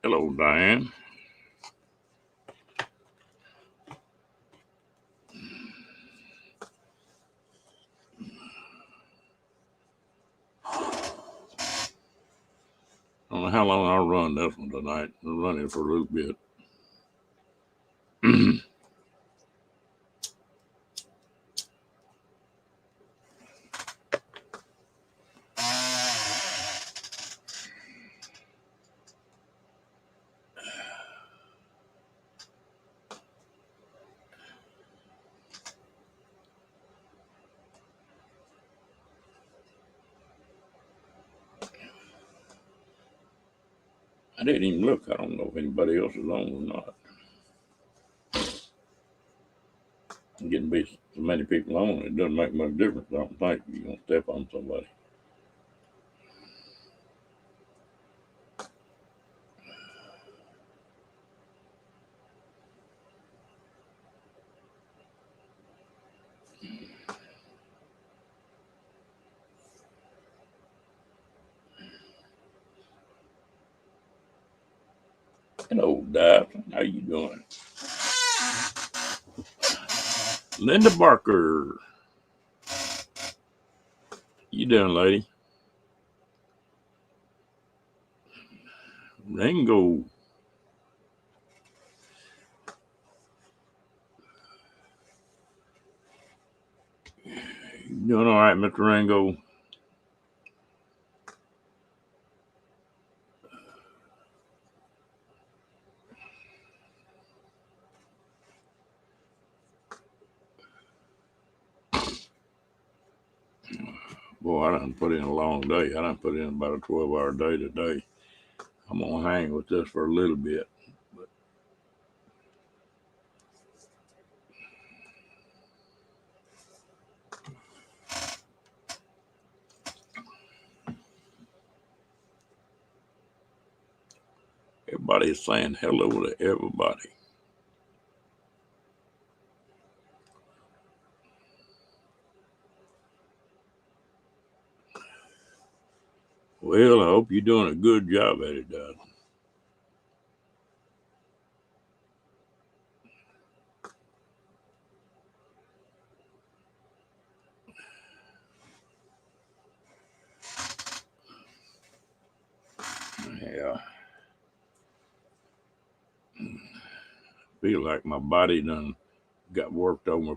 Hello, Diane. I don't know how long I'll run this one tonight. I'll run it for a little bit. I didn't even look. I don't know if anybody else is on or not. Getting be so many people on, it doesn't make much difference. I don't think you're gonna step on somebody. Hello, Dad. How you doing? Linda Barker. You doing, lady? Rango. You doing all right, Mr. Rango? Boy, I done put in a long day. I done put in about a 12-hour day today. I'm gonna hang with this for a little bit. Everybody is saying hello to everybody. Well, I hope you're doing a good job at it, Dad. Yeah. Feel like my body done got worked over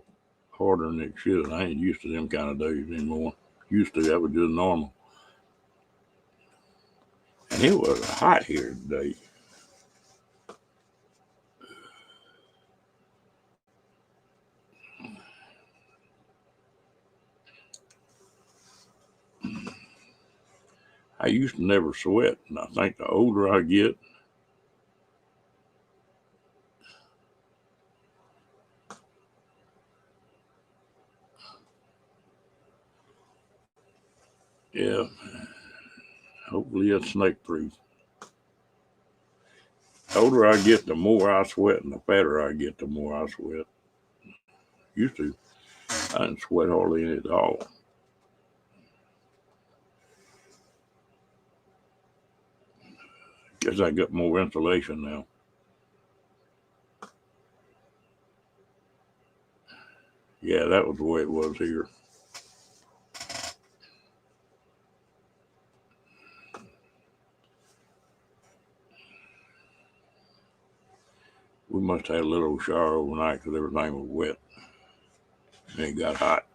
harder than it should. I ain't used to them kind of days anymore. Used to, that was just normal. And it was hot here today. I used to never sweat, and I think the older I get, yeah, hopefully it's snake proof. The older I get, the more I sweat, and the fatter I get, the more I sweat. Used to, I didn't sweat hardly any at all. Guess I got more insulation now. Yeah, that was the way it was here. We must have had a little shower overnight because everything was wet. And it got hot.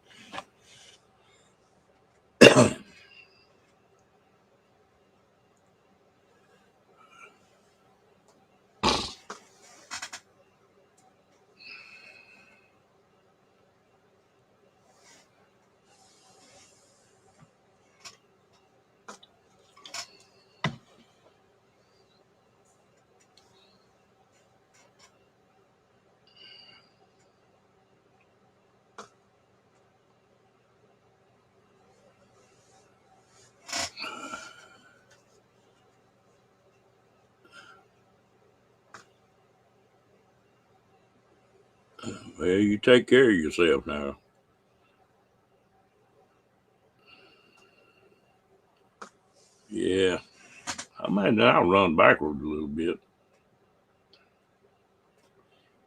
Well, you take care of yourself now. Yeah, I imagine I'll run backwards a little bit.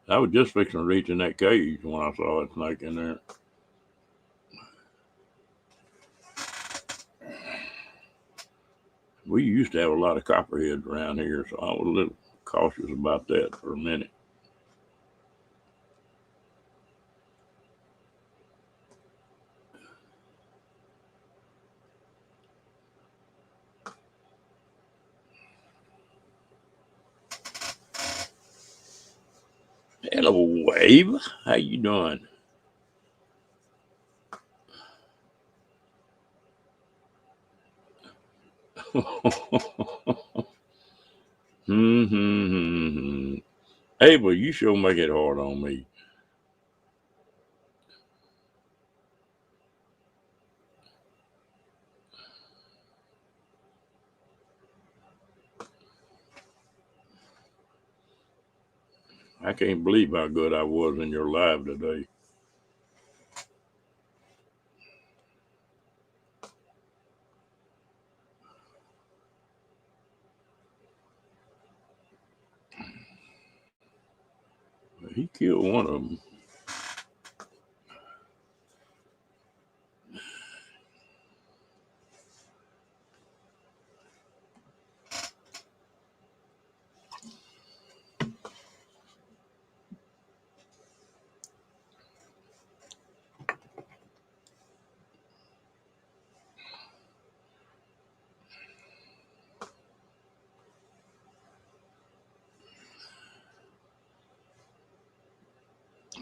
I was just fixing to reach in that cage when I saw that snake in there. We used to have a lot of copperheads around here, so I was a little cautious about that for a minute. Hello, Wave. How you doing? Abel, you sure make it hard on me. I can't believe how good I was in your live today. He killed one of them.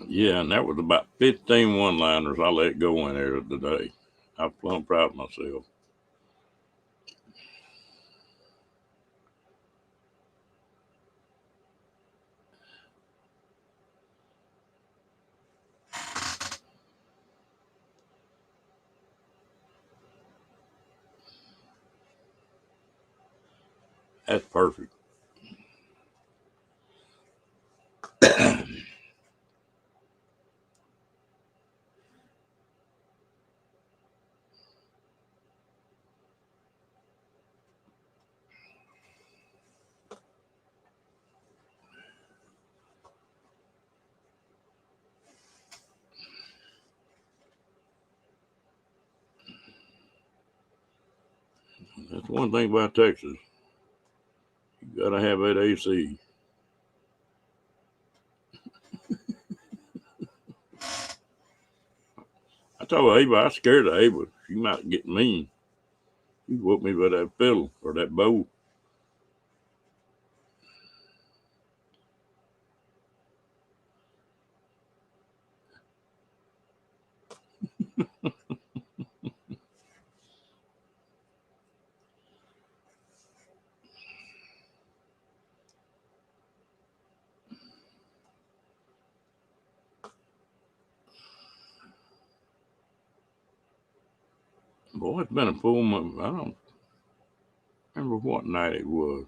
Yeah, and that was about 15 one-liners I let go in there today. I'm plumb proud of myself. That's perfect. That's one thing about Texas. You gotta have that AC. I told Ava I was scared of Ava. She might get mean. She whooped me with that fiddle or that bow. Boy, it's been a full month. I don't remember what night it was.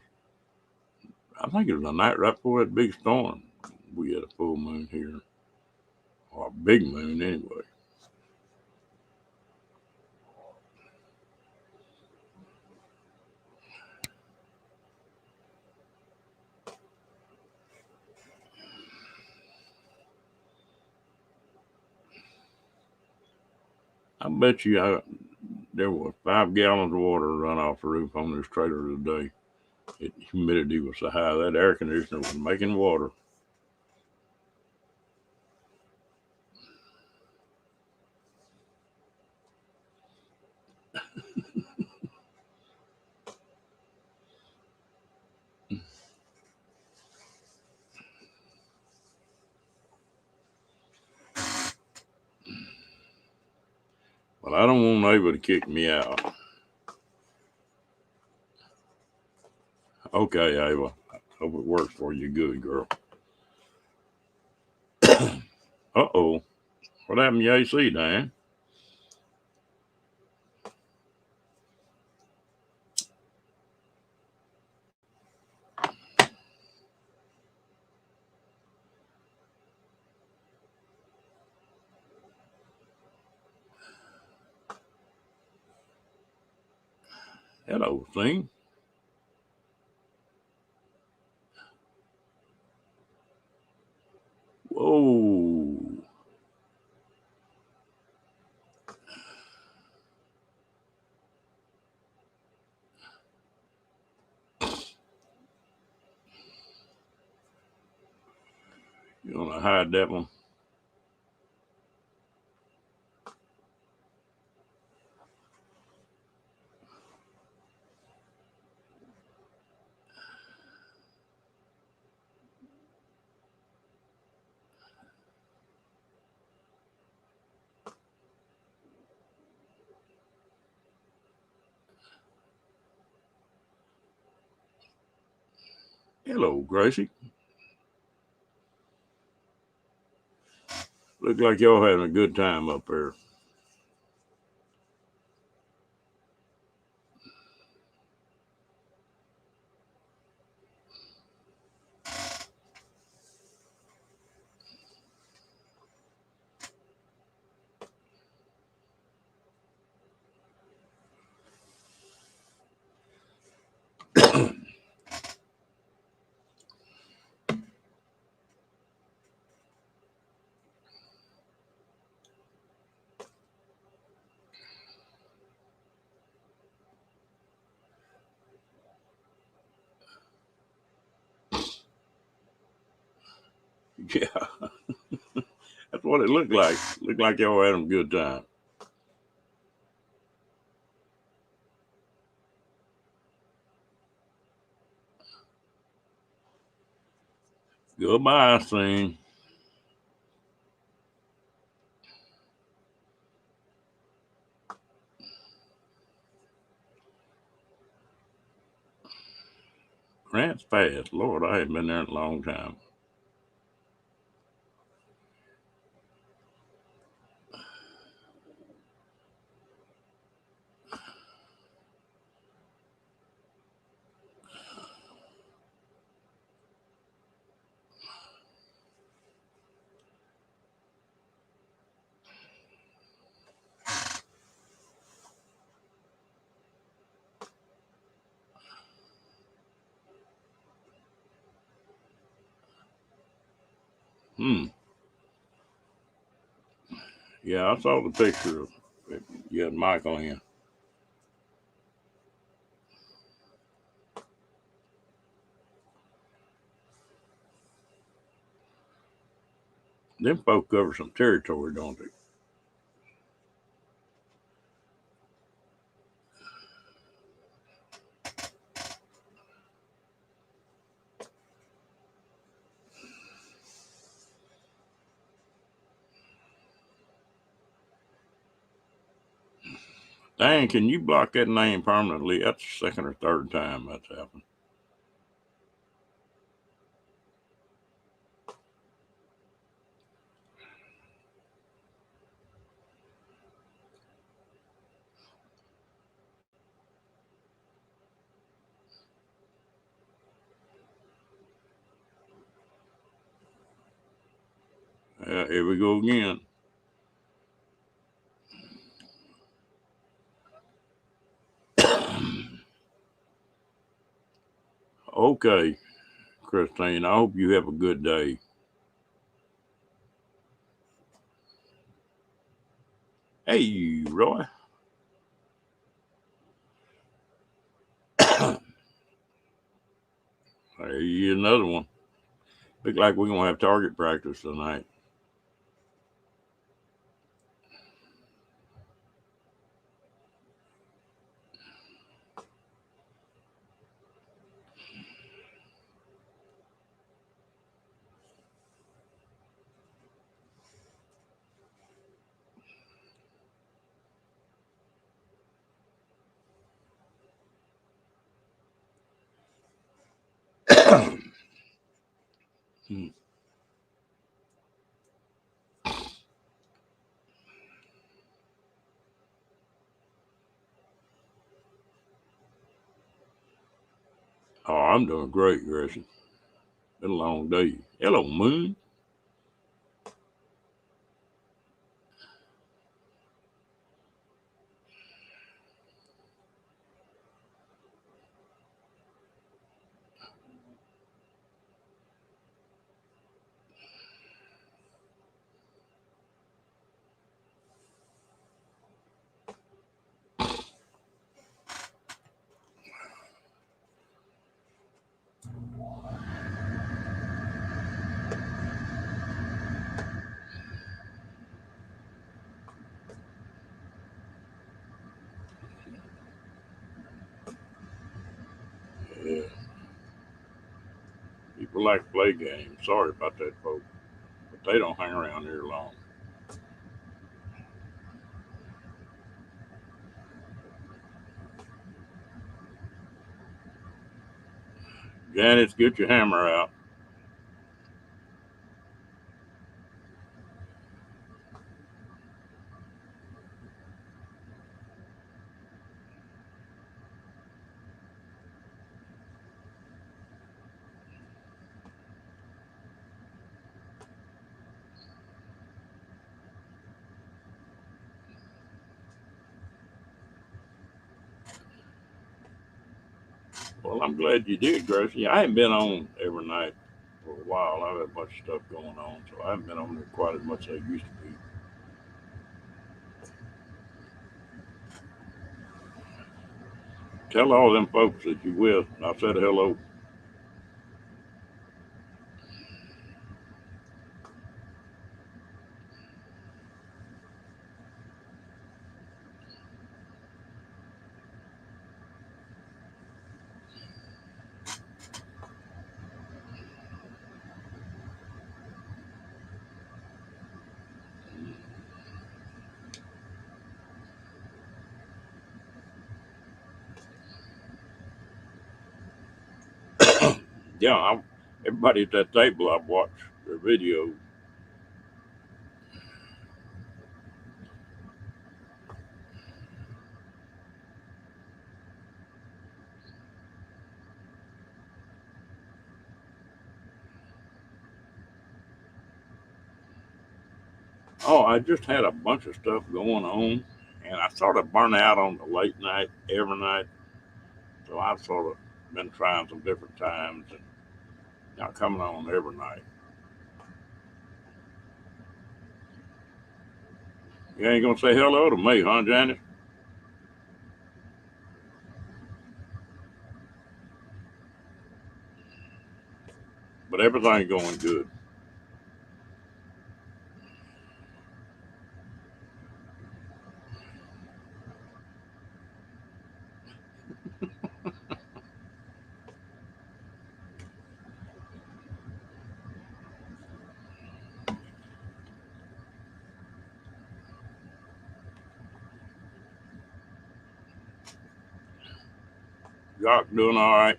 I think it was the night right before that big storm. We had a full moon here, or a big moon anyway. I bet you there was 5 gallons of water run off the roof on this trailer today. Humidity was so high that air conditioner was making water. Well, I don't want Ava to kick me out. Okay, Ava. Hope it works for you good, girl. Uh-oh. What happened to your AC, Dan? Hello, thing. You want to hide that one? Hello, Gracie. Look like y'all having a good time up there. Yeah, that's what it looked like. Looked like y'all having a good time. Goodbye, scene. Grants Pass. Lord, I haven't been there in a long time. Hmm. Yeah, I saw the picture of you had Michael in. Them folk cover some territory, don't they? Dang, can you block that name permanently? That's the second or third time that's happened. Here we go again. Okay, Christine, I hope you have a good day. Hey, Roy. Hey, another one. Look like we're going to have target practice tonight. Hmm. Oh, I'm doing great, Gracie. Been a long day. Hello, Moon. people like to play games. Sorry about that, folks, but they don't hang around here long. Janice, get your hammer out. Well, I'm glad you did, Gracie. I haven't been on every night for a while. I've had a bunch of stuff going on, so I haven't been on there quite as much as I used to be. Tell all them folks that you will. I said hello. Yeah, everybody at that table, I've watched their videos. Oh, I just had a bunch of stuff going on, and I sort of burn out on the late night every night. So I've sort of been trying some different times and not coming on every night. You ain't gonna say hello to me, huh, Janice? But everything's going good. Doc doing all right.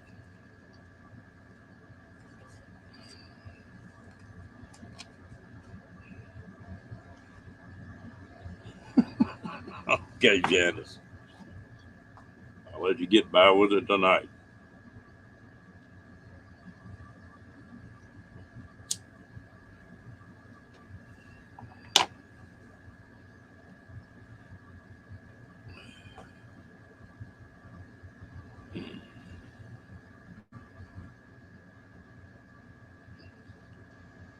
Okay, Janice. I'll let you get by with it tonight.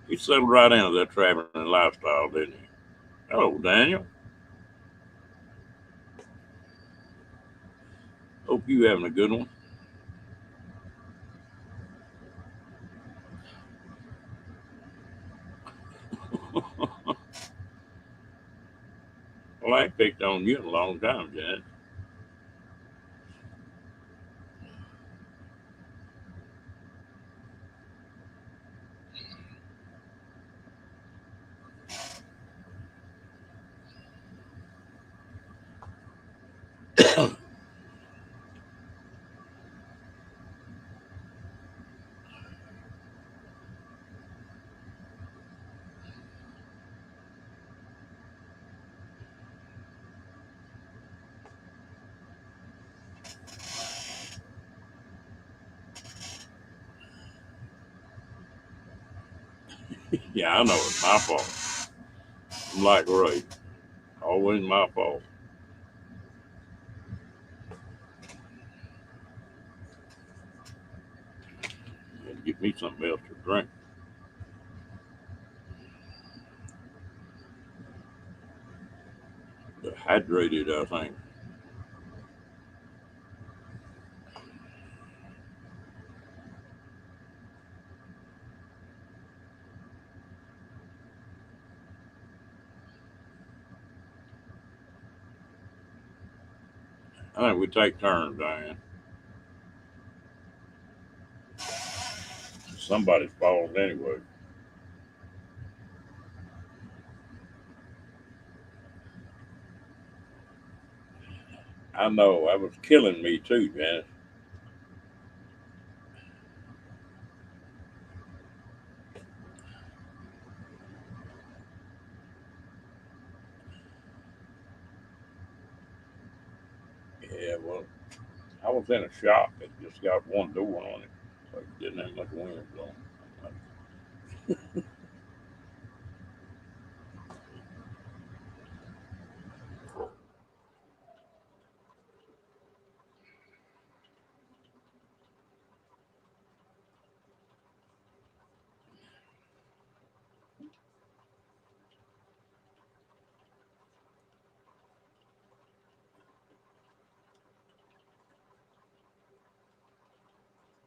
He settled right into that traveling lifestyle, didn't he? Hello, Daniel. Hope you having a good one. Well, I ain't picked on you in a long time, Janice. Yeah, I know it's my fault. I'm like Ray. Always my fault. Had to get me something else to drink. Dehydrated, I think. I think we take turns, Diane. somebody's fault anyway. I know, that was killing me too, Janice. Yeah, well, I was in a shop that just got one door on it, so it didn't have much wind blowing.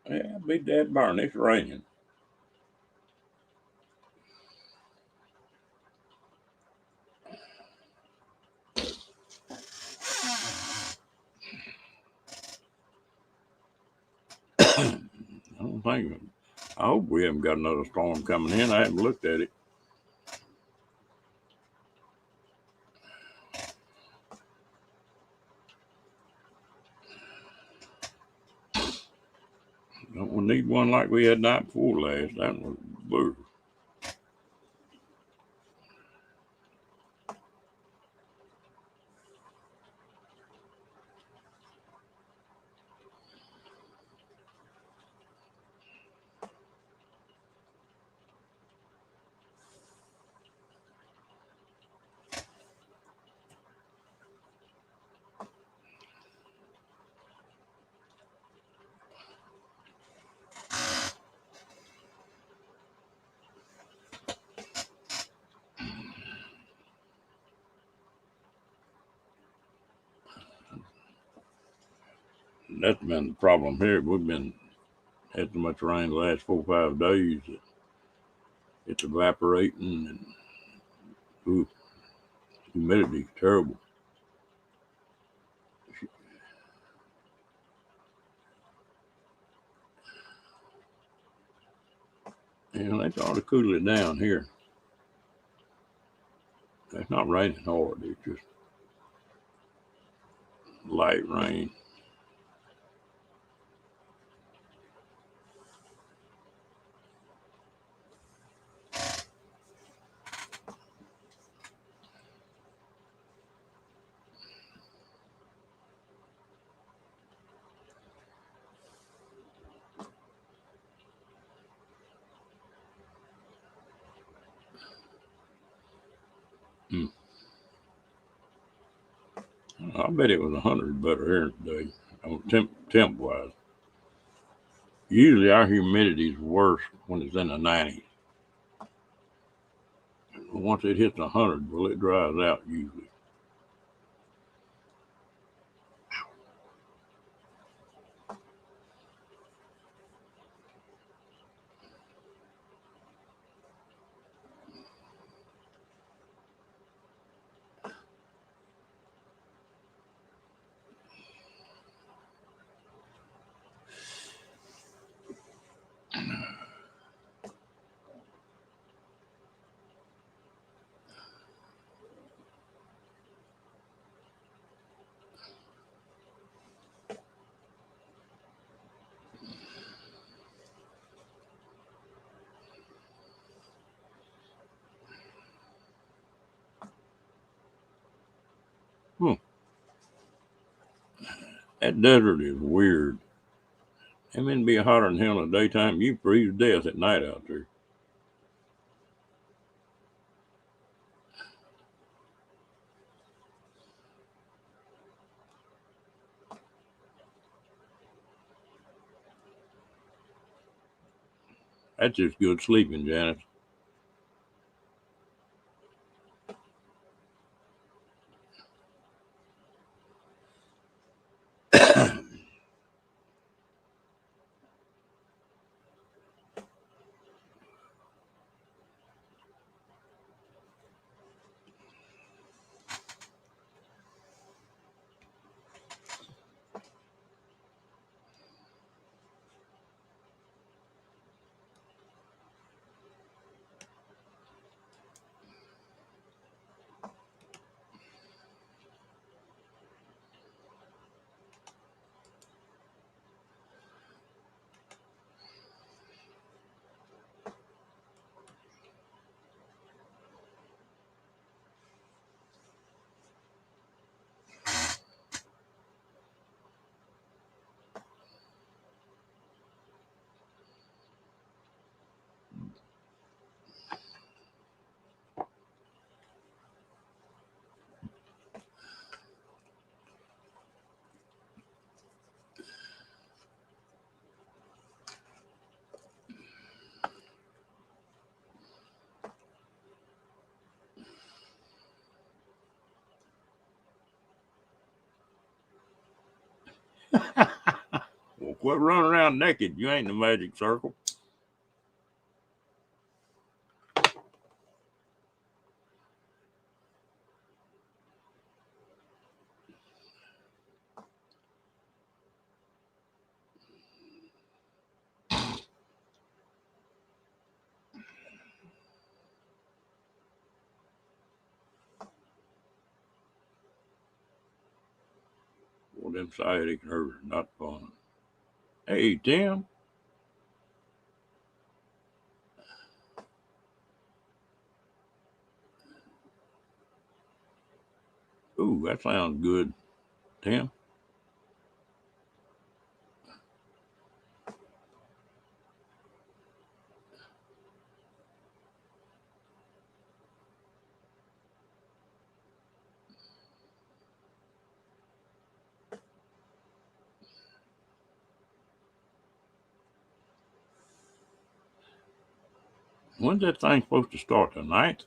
Yeah, be dead burn. It's raining. I don't think. I hope we haven't got another storm coming in. I haven't looked at it. Don't we need one like we had night before last? That was blue. That's been the problem here. We've been had so much rain the last 4 or 5 days that it's evaporating and ooh, humidity's terrible. And they ought to cool it down here. It's not raining hard. It's just light rain. Mm. I bet it was 100 better here today, temp wise. Usually our humidity is worse when it's in the 90s. Once it hits 100, well, it dries out usually. Hmm. That desert is weird. I mean, it'd be hotter than hell in the daytime. You freeze to death at night out there. That's just good sleeping, Janice. Well, quit running around naked. You ain't in the magic circle. Well, them sciatic nerves are not fun. Hey, Tim. Ooh, that sounds good, Tim. When's that thing supposed to start tonight?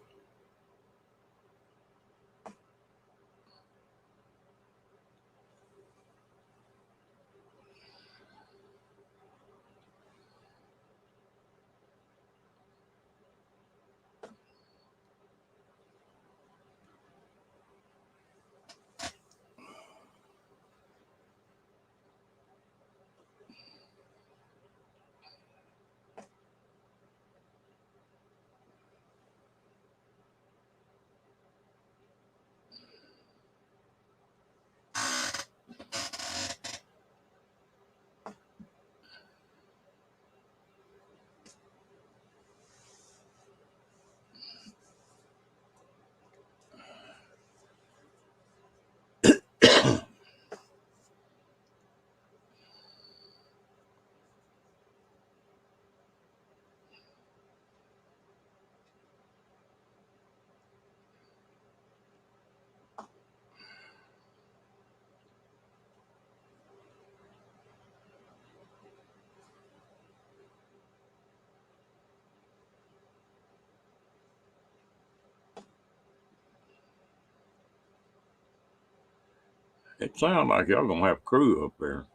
It sounds like y'all gonna have crew up there.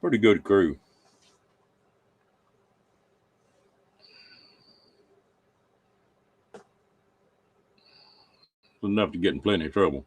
Pretty good crew. Enough to get in plenty of trouble.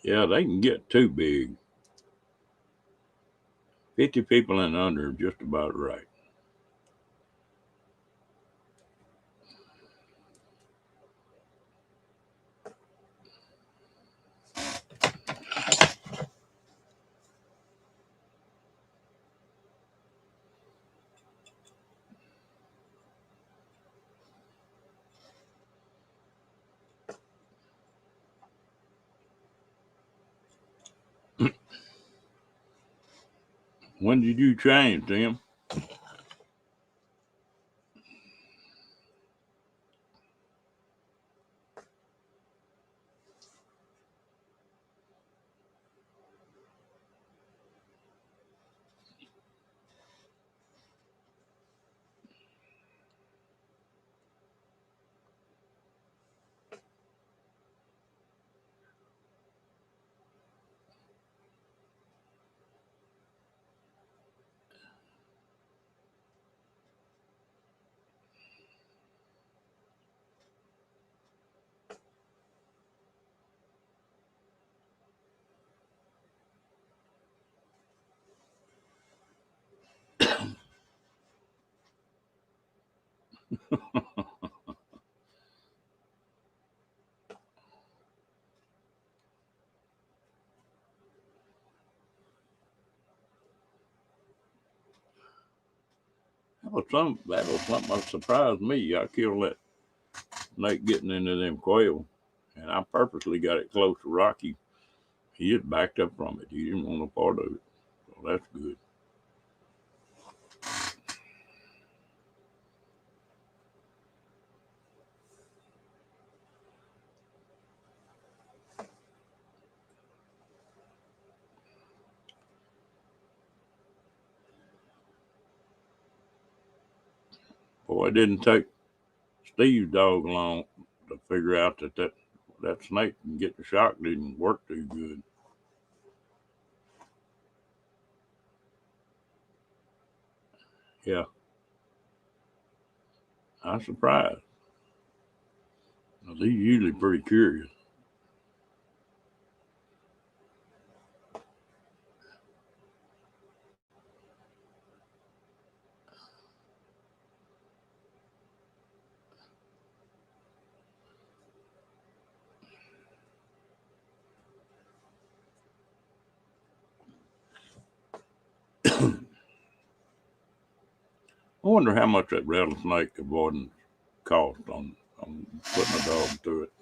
Yeah, they can get too big. 50 people and under, just about right. When did you change, Tim? something that surprised me. I killed that snake getting into them quail, and I purposely got it close to Rocky. He just backed up from it. He didn't want no part of it. So that's good. Boy, it didn't take Steve's dog long to figure out that snake can get the shock didn't work too good. Yeah, I'm surprised. He's usually pretty curious. I wonder how much that rattlesnake avoidance cost on putting a dog through it.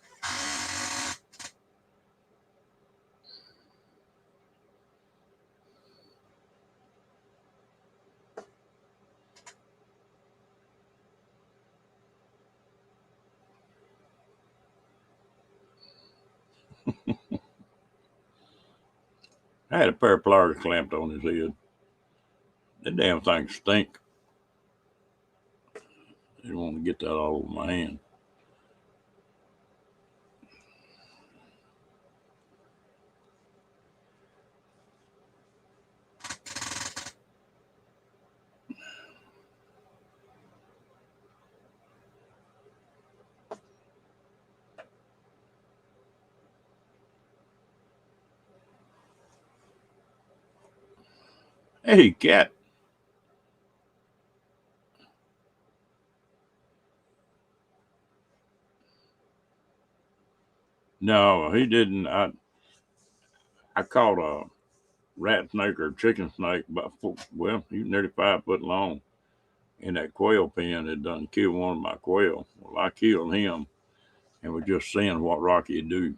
I had a pair of pliers clamped on his head. That damn thing stink. I didn't want to get that all over my hand. Hey, cat. No, he didn't. I caught a rat snake or chicken snake well, he was nearly 5 foot long. In that quail pen had done killed one of my quail. Well, I killed him and was just seeing what Rocky would do.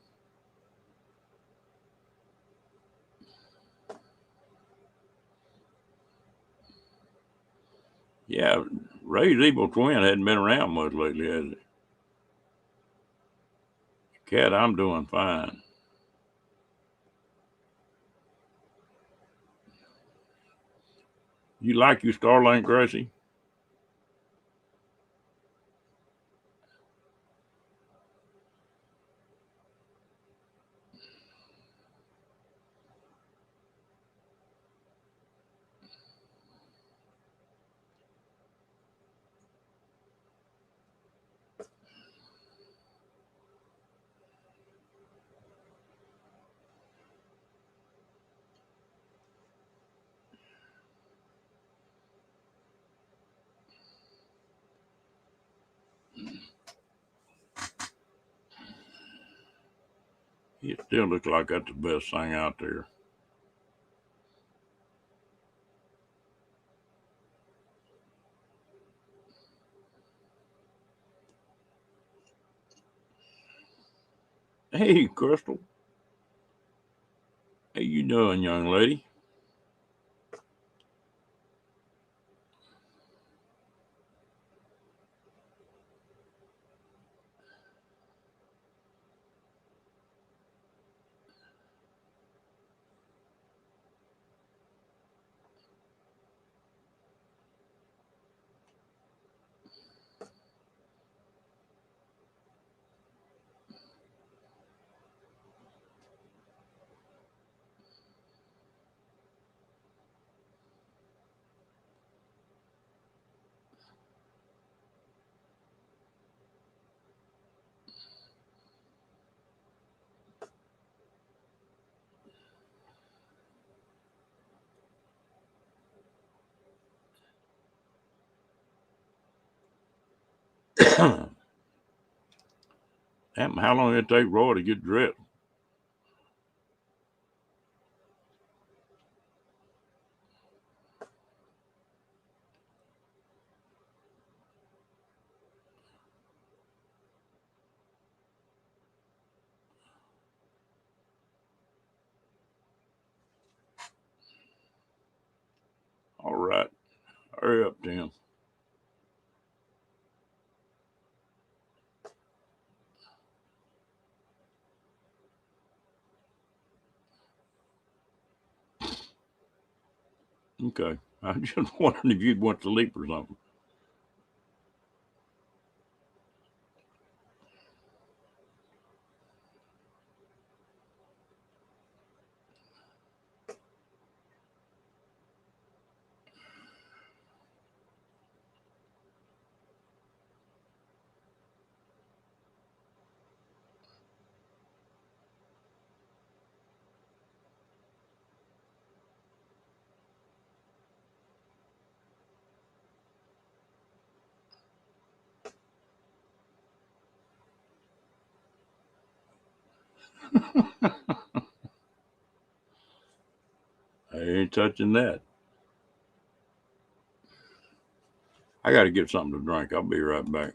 Yeah, Ray's evil twin hadn't been around much lately, has he? Cat, I'm doing fine. You like your Starlink, Gracie? It still looks like that's the best thing out there. Hey, Crystal. How you doing, young lady? How long did it take Roy to get dressed? All right. Hurry up, Tim. Okay. I just wondering if you'd want to sleep or something. I ain't touching that. I got to get something to drink. I'll be right back.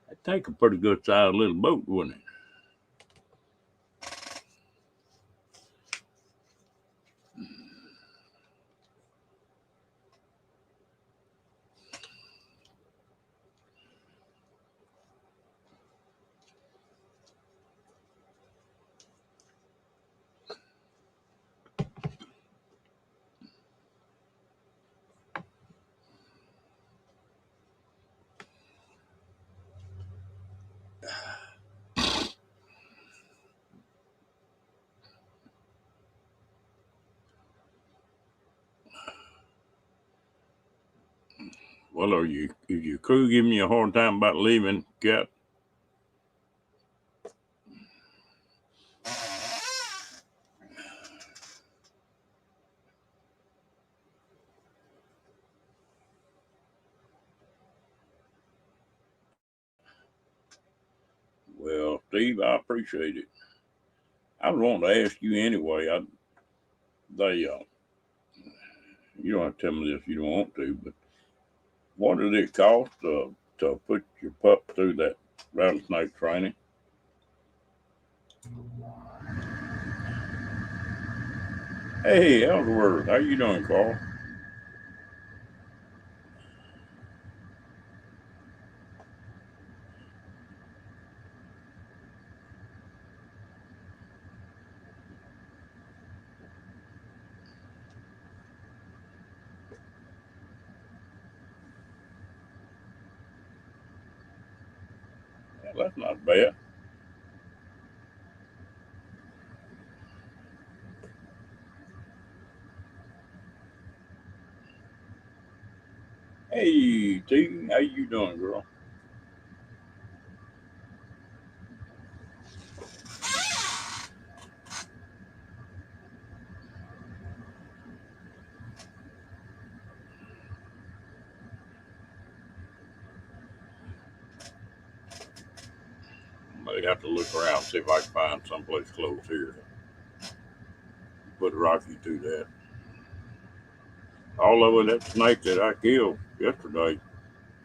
That'd take a pretty good sized little boat, wouldn't it? Well, is your crew giving you a hard time about leaving, Cap? Well, Steve, I appreciate it. I was wanting to ask you anyway. They, you don't have to tell me this if you don't want to, but what did it cost to put your pup through that rattlesnake training? Hey, Ellsworth, how you doing, Carl? Well, that's not bad. Hey, T, how you doing, girl? I may have to look around see if I can find someplace close here. Put Rocky through that. All of it, that snake that I killed yesterday,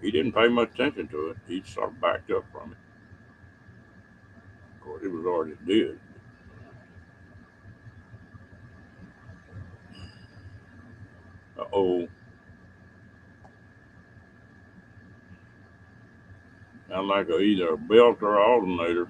he didn't pay much attention to it. He sort of backed up from it. Of course, it was already dead. Uh-oh. Sound like either a belt or an alternator.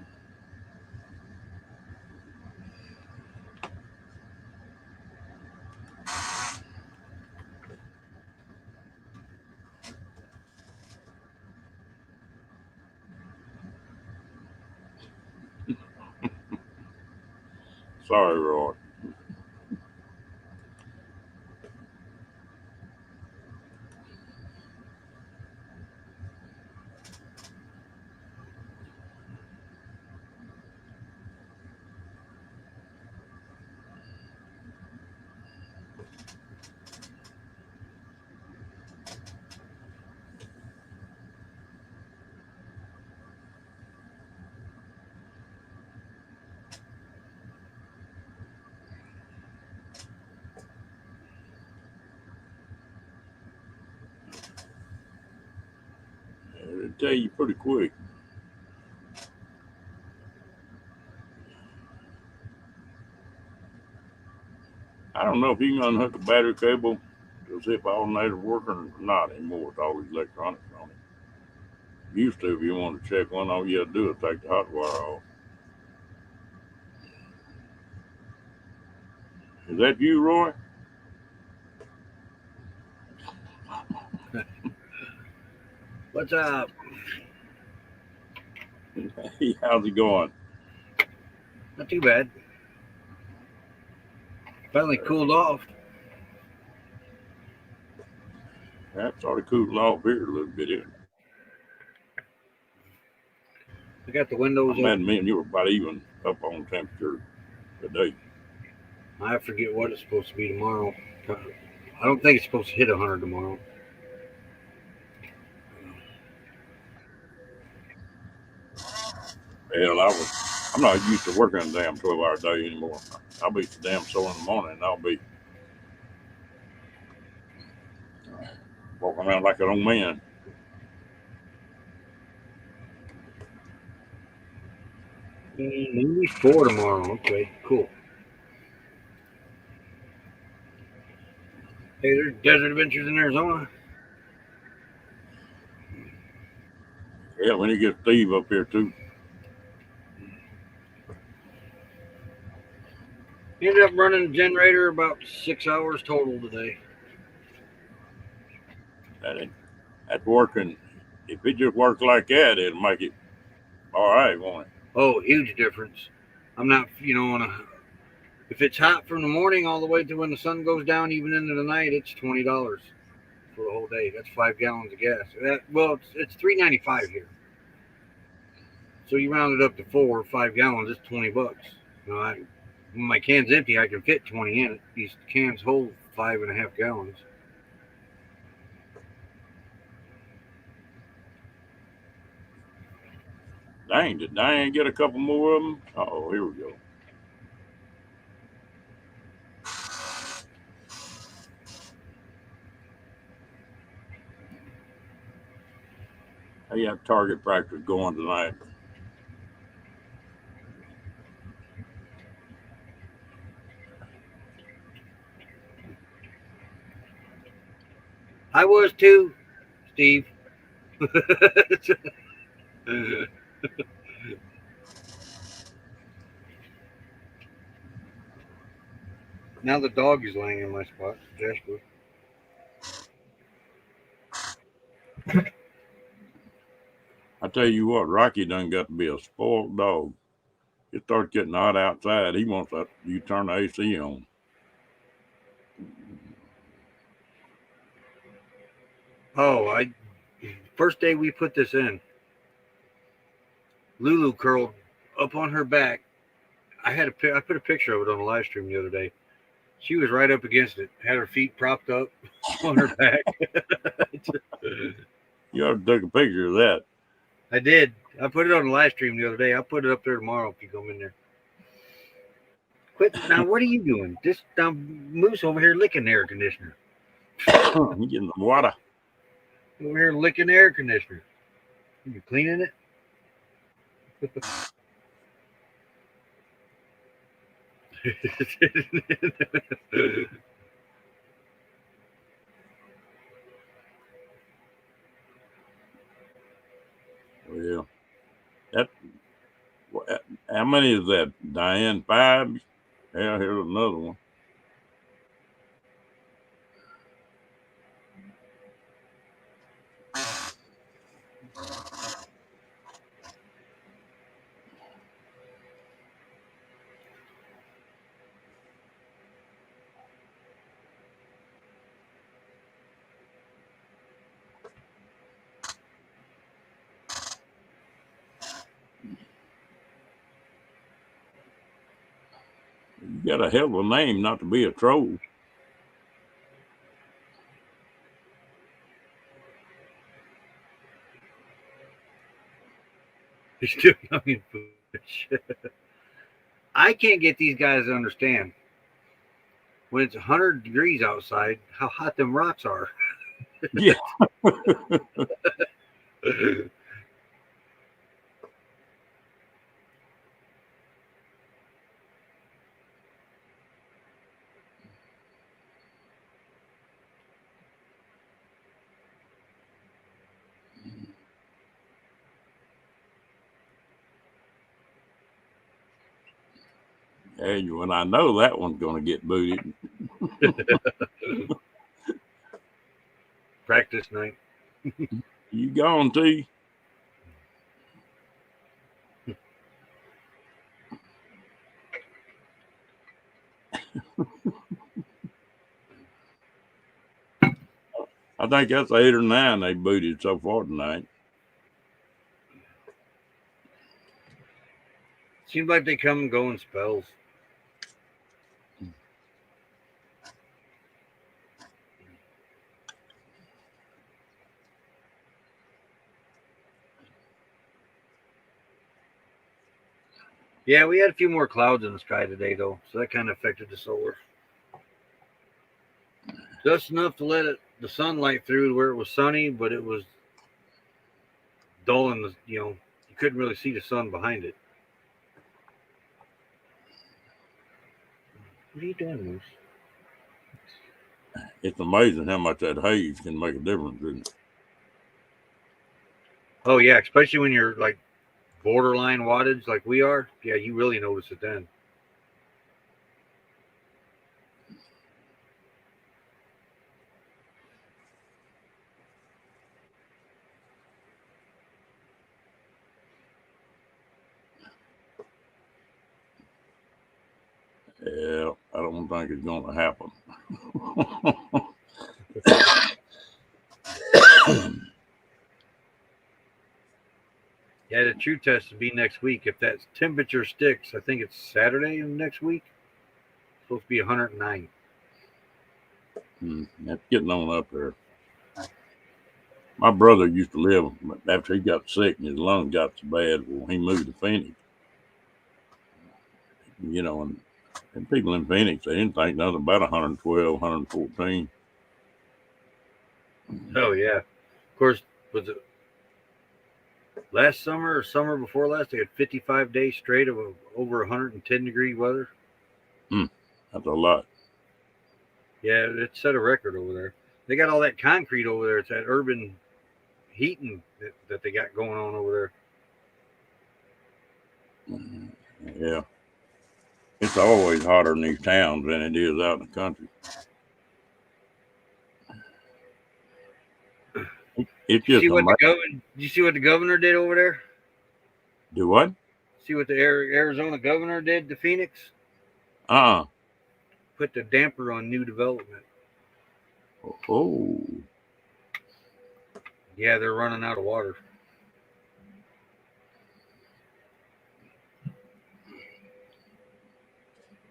Sorry, Roy. It'll tell you pretty quick. I don't know if you can unhook the battery cable to see if the alternator's working or not anymore with all these electronics on it. Used to, if you want to check one, all you had to do is take the hot wire off. Is that you, Roy? What's up? Hey, how's it going? Not too bad. Finally cooled off. That sort of cooled off here a little bit. I got the windows I'm mad up. me and you were about even up on temperature today. I forget what it's supposed to be tomorrow. I don't think it's supposed to hit 100 tomorrow. Hell, I'm not used to working a damn 12-hour day anymore. I'll be damn sore in the morning and I'll be walking around like an old man. Maybe 4 tomorrow. Okay, cool. Hey, there's Desert Adventures in Arizona. Yeah, when you get Steve up here too. He ended up running the generator about 6 hours total today. That ain't, that's working. If it just works like that, it'll make it all right, won't it? Oh, huge difference. I'm not, on a. If it's hot from the morning all the way to when the sun goes down, even into the night, it's $20 for the whole day. That's 5 gallons of gas. It's $3.95 here. So you round it up to 4 or 5 gallons. It's $20. When my can's empty, I can fit 20 in it. These cans hold 5.5 gallons. Dang, did Diane get a couple more of them? Oh, here we go. How you have target practice going tonight? I was too, Steve. Now the dog is laying in my spot, Jasper. I tell you what, Rocky done got to be a spoiled dog. It starts getting hot outside. He wants that you turn the AC on. Oh, first day we put this in, Lulu curled up on her back. I put a picture of it on the live stream the other day. She was right up against it, had her feet propped up on her back. You ought to take a picture of that. I did. I put it on the live stream the other day. I'll put it up there tomorrow if you come in there. Quit now. What are you doing? This moose over here licking the air conditioner. You getting the water. Over here licking the air conditioner. You cleaning it? Well, that how many is that, Diane? 5? Yeah, here's another one. You got a hell of a name not to be a troll. He's still young foolish. I can't get these guys to understand when it's 100 degrees outside how hot them rocks are. Yeah. And when I know that one's going to get booted. Practice night. You gone, T? I think that's 8 or 9 they booted so far tonight. Seems like they come and go in spells. Yeah, we had a few more clouds in the sky today, though, so that kind of affected the solar. Just enough to let the sunlight through where it was sunny, but it was dull and you couldn't really see the sun behind it. What are you doing, Moose? It's amazing how much that haze can make a difference, isn't it? Oh yeah, especially when you're like borderline wattage like we are. Yeah, you really notice it then. Yeah, I don't think it's going to happen. Yeah, the true test will be next week. If that temperature sticks, I think it's Saturday of next week. It's supposed to be 109. That's getting on up there. My brother used to live after he got sick and his lungs got so bad. Well, he moved to Phoenix. And people in Phoenix, they didn't think nothing about 112, 114. Oh yeah, of course. Was it last summer or summer before last? They had 55 days straight of over 110-degree weather. That's a lot. Yeah, it set a record over there. They got all that concrete over there. It's that urban heating that they got going on over Yeah. It's always hotter in these towns than it is out in the country. It's there. just amazing. Did you see what the governor did over there? Do what? See what the Arizona governor did to Phoenix? Uh-uh. Put the damper on new development. Oh. Yeah, they're running out of water.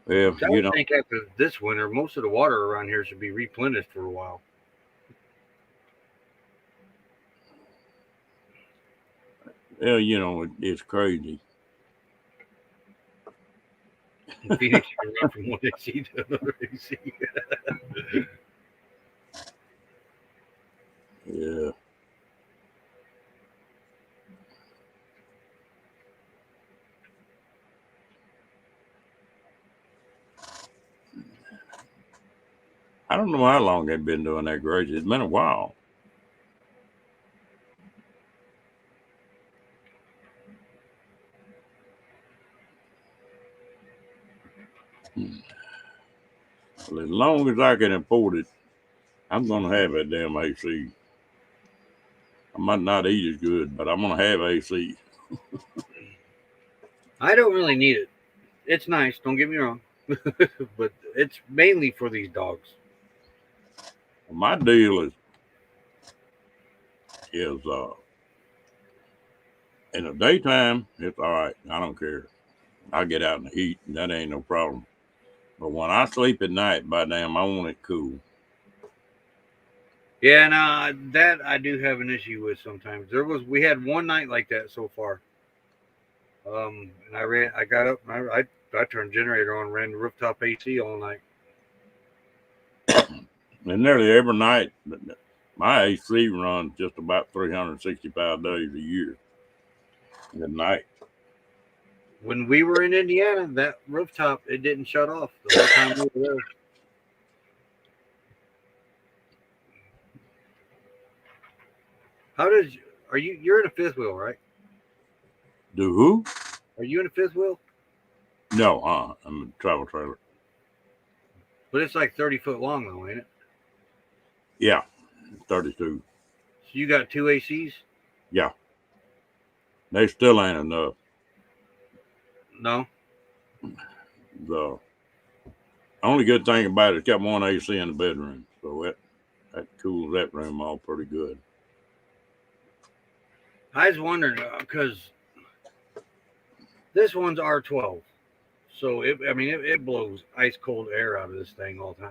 Well, I would think after this winter, most of the water around here should be replenished for a while. well, it's crazy. In Phoenix, you can run from one AC to another AC. Yeah. I don't know how long they've been doing that, Grace. It's been a while. Well, as long as I can afford it, I'm going to have that damn AC. I might not eat as good, but I'm going to have AC. I don't really need it. It's nice, don't get me wrong. But it's mainly for these dogs. My deal is in the daytime, it's all right. I don't care. I get out in the heat, and that ain't no problem. But when I sleep at night, by damn, I want it cool. Yeah, no, that I do have an issue with sometimes. We had one night like that so far. And I got up and I turned generator on, ran the rooftop AC all night. And nearly every night, my AC runs just about 365 days a year at night. When we were in Indiana, that rooftop it didn't shut off the whole time we were there. How does you're in a fifth wheel, right? Do who? Are you in a fifth wheel? No, I'm a travel trailer. But it's like 30 foot long though, ain't it? Yeah, 32. So you got two ACs? Yeah, they still ain't enough. No. The only good thing about it, it's got one AC in the bedroom, so that cools that room off pretty good. I was wondering because this one's R12, so it blows ice cold air out of this thing all the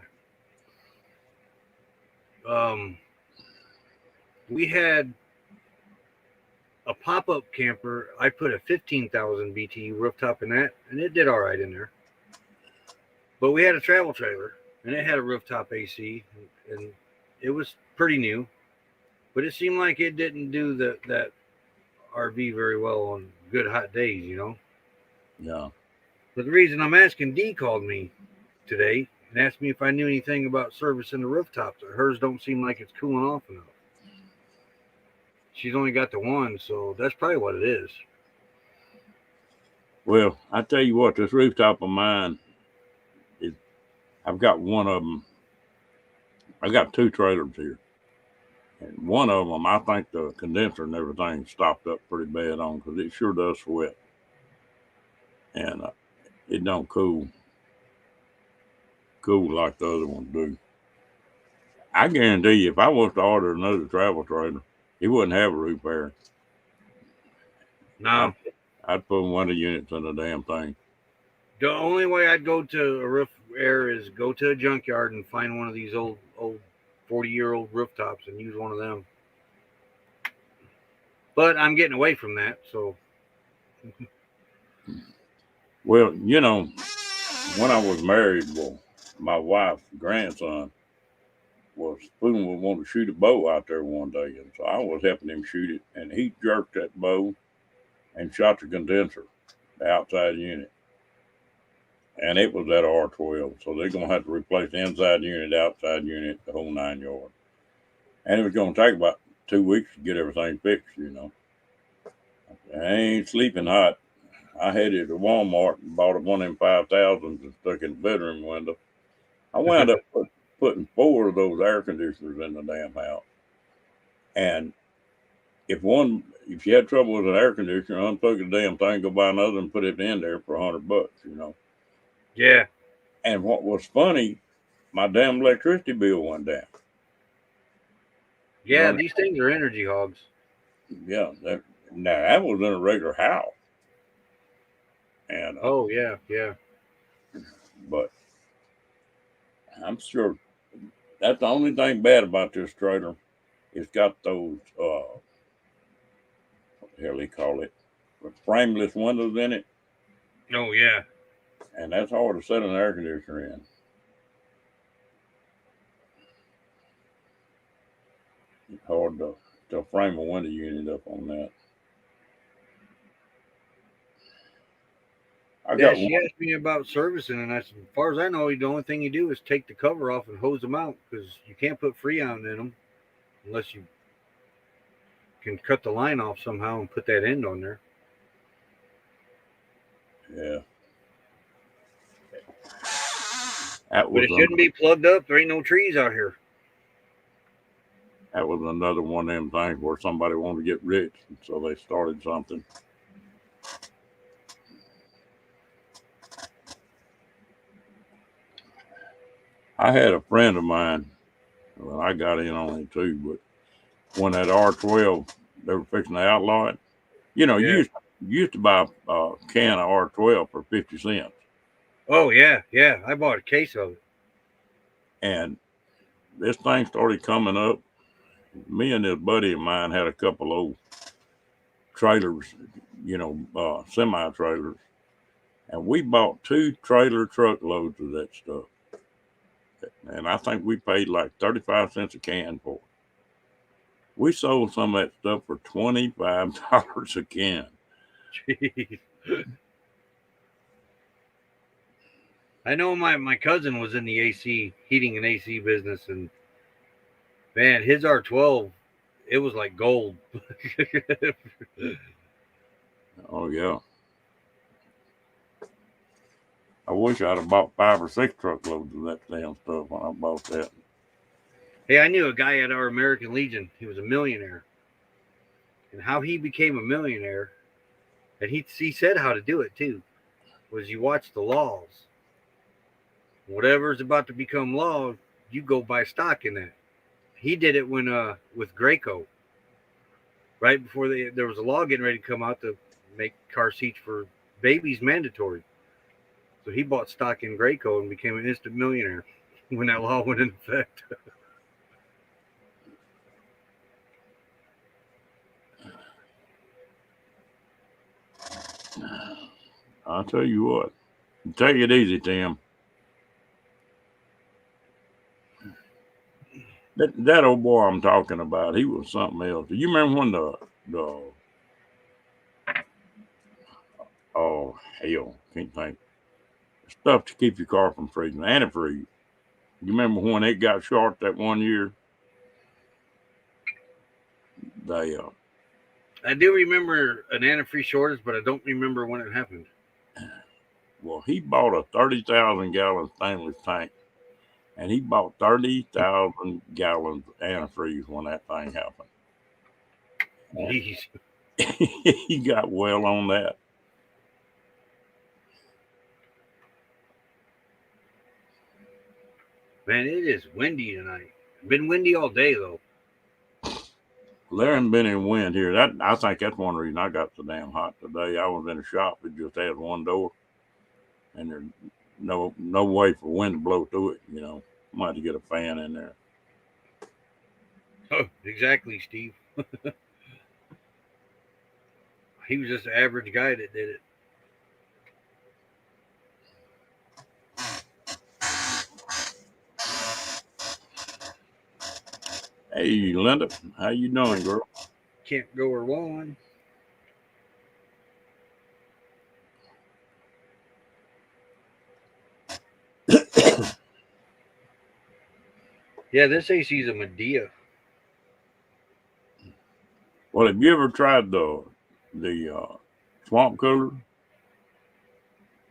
time. We had a pop-up camper. I put a 15,000 BTU rooftop in that, and it did all right in there. But we had a travel trailer, and it had a rooftop AC, and it was pretty new. But it seemed like it didn't do that RV very well on good hot days, you know. Yeah. But the reason I'm asking, D called me today and asked me if I knew anything about servicing the rooftops. Hers don't seem like it's cooling off enough. She's only got the one, so that's probably what it is. Well, I tell you what, this rooftop of mine, I've got one of them. I got two trailers here, and one of them, I think the condenser and everything stopped up pretty bad on because it sure does sweat, and it don't cool like the other ones do. I guarantee you, if I was to order another travel trailer, it wouldn't have a roof air. No. I'd put one of the units in the damn thing. The only way I'd go to a roof air is go to a junkyard and find one of these old 40-year-old rooftops and use one of them. But I'm getting away from that, so. Well, when I was married, my wife's grandson was fooling with wanting to shoot a bow out there one day, and so I was helping him shoot it, and he jerked that bow and shot the condenser, the outside unit, and it was at R12, so they're gonna have to replace the inside unit, outside unit, the whole 9 yards. and it was going to take about 2 weeks to get everything fixed. I ain't sleeping hot. I headed to Walmart and bought one of them 5,000s and stuck in the bedroom window. I wound up putting 4 of those air conditioners in the damn house. And if you had trouble with an air conditioner, unplug the damn thing, go buy another, and put it in there for $100. Yeah. And what was funny, my damn electricity bill went down. Yeah, these things are energy hogs. Yeah, that was in a regular house. And Oh yeah. but I'm sure that's the only thing bad about this trailer. It's got those what the hell they call it, frameless windows in it, Oh yeah. and that's hard to set an air conditioner in. It's hard to frame a window unit up on that. I Yeah, got she one. asked me about servicing, and I said, as far as I know, the only thing you do is take the cover off and hose them out because you can't put Freon in them unless you can cut the line off somehow and put that end on there. Yeah, that But was it shouldn't be plugged up. There ain't no trees out here. another one of them things where somebody wanted to get rich, and so they started something. I had a friend of mine. Well, I got in on it too, but when that R12, they were fixing to outlaw it. You Yeah. used to buy a can of R12 for 50 cents, Oh yeah. I bought a case of it. and this thing started coming up. Me and this buddy of mine had a couple old trailers, semi trailers, and we bought 2 trailer truckloads of that stuff. And I think we paid like 35 cents a can for it. We sold some of that stuff for $25 a can. Jeez. I know my cousin was in the AC heating and AC business, and man, his R12, it was like gold. Oh yeah. I wish I'd have bought 5 or 6 truckloads of that damn stuff when I bought that. Hey, I knew a guy at our American Legion. He was a millionaire, and how he became a millionaire, and he said how to do it too. Was you watch the laws. Whatever's about to become law, you go buy stock in that. He did it when with Graco, right before there was a law getting ready to come out to make car seats for babies mandatory. So he bought stock in Graco and became an instant millionaire when that law went into effect. I'll tell you what. Take it easy, Tim. That old boy I'm talking about, he was something else. Do you remember when the oh hell, can't think, stuff to keep your car from freezing, antifreeze. You remember when it got short that one year? They I do remember an antifreeze shortage, but I don't remember when it happened. well, he bought a 30,000 gallon stainless tank, and he bought 30,000 gallons of antifreeze when that thing happened. Jeez. He got well on that. Man, it is windy tonight. Been windy all day though. There ain't been any wind here. That I think that's one reason I got so damn hot today. I was in a shop that just had one door, and there's no way for wind to blow through it. Might have to get a fan in there. Oh, exactly, Steve. He was just an average guy that did it. Hey, Linda, how you doing, girl? Can't go or won. Yeah, this AC is a Medea. Well, have you ever tried the swamp cooler?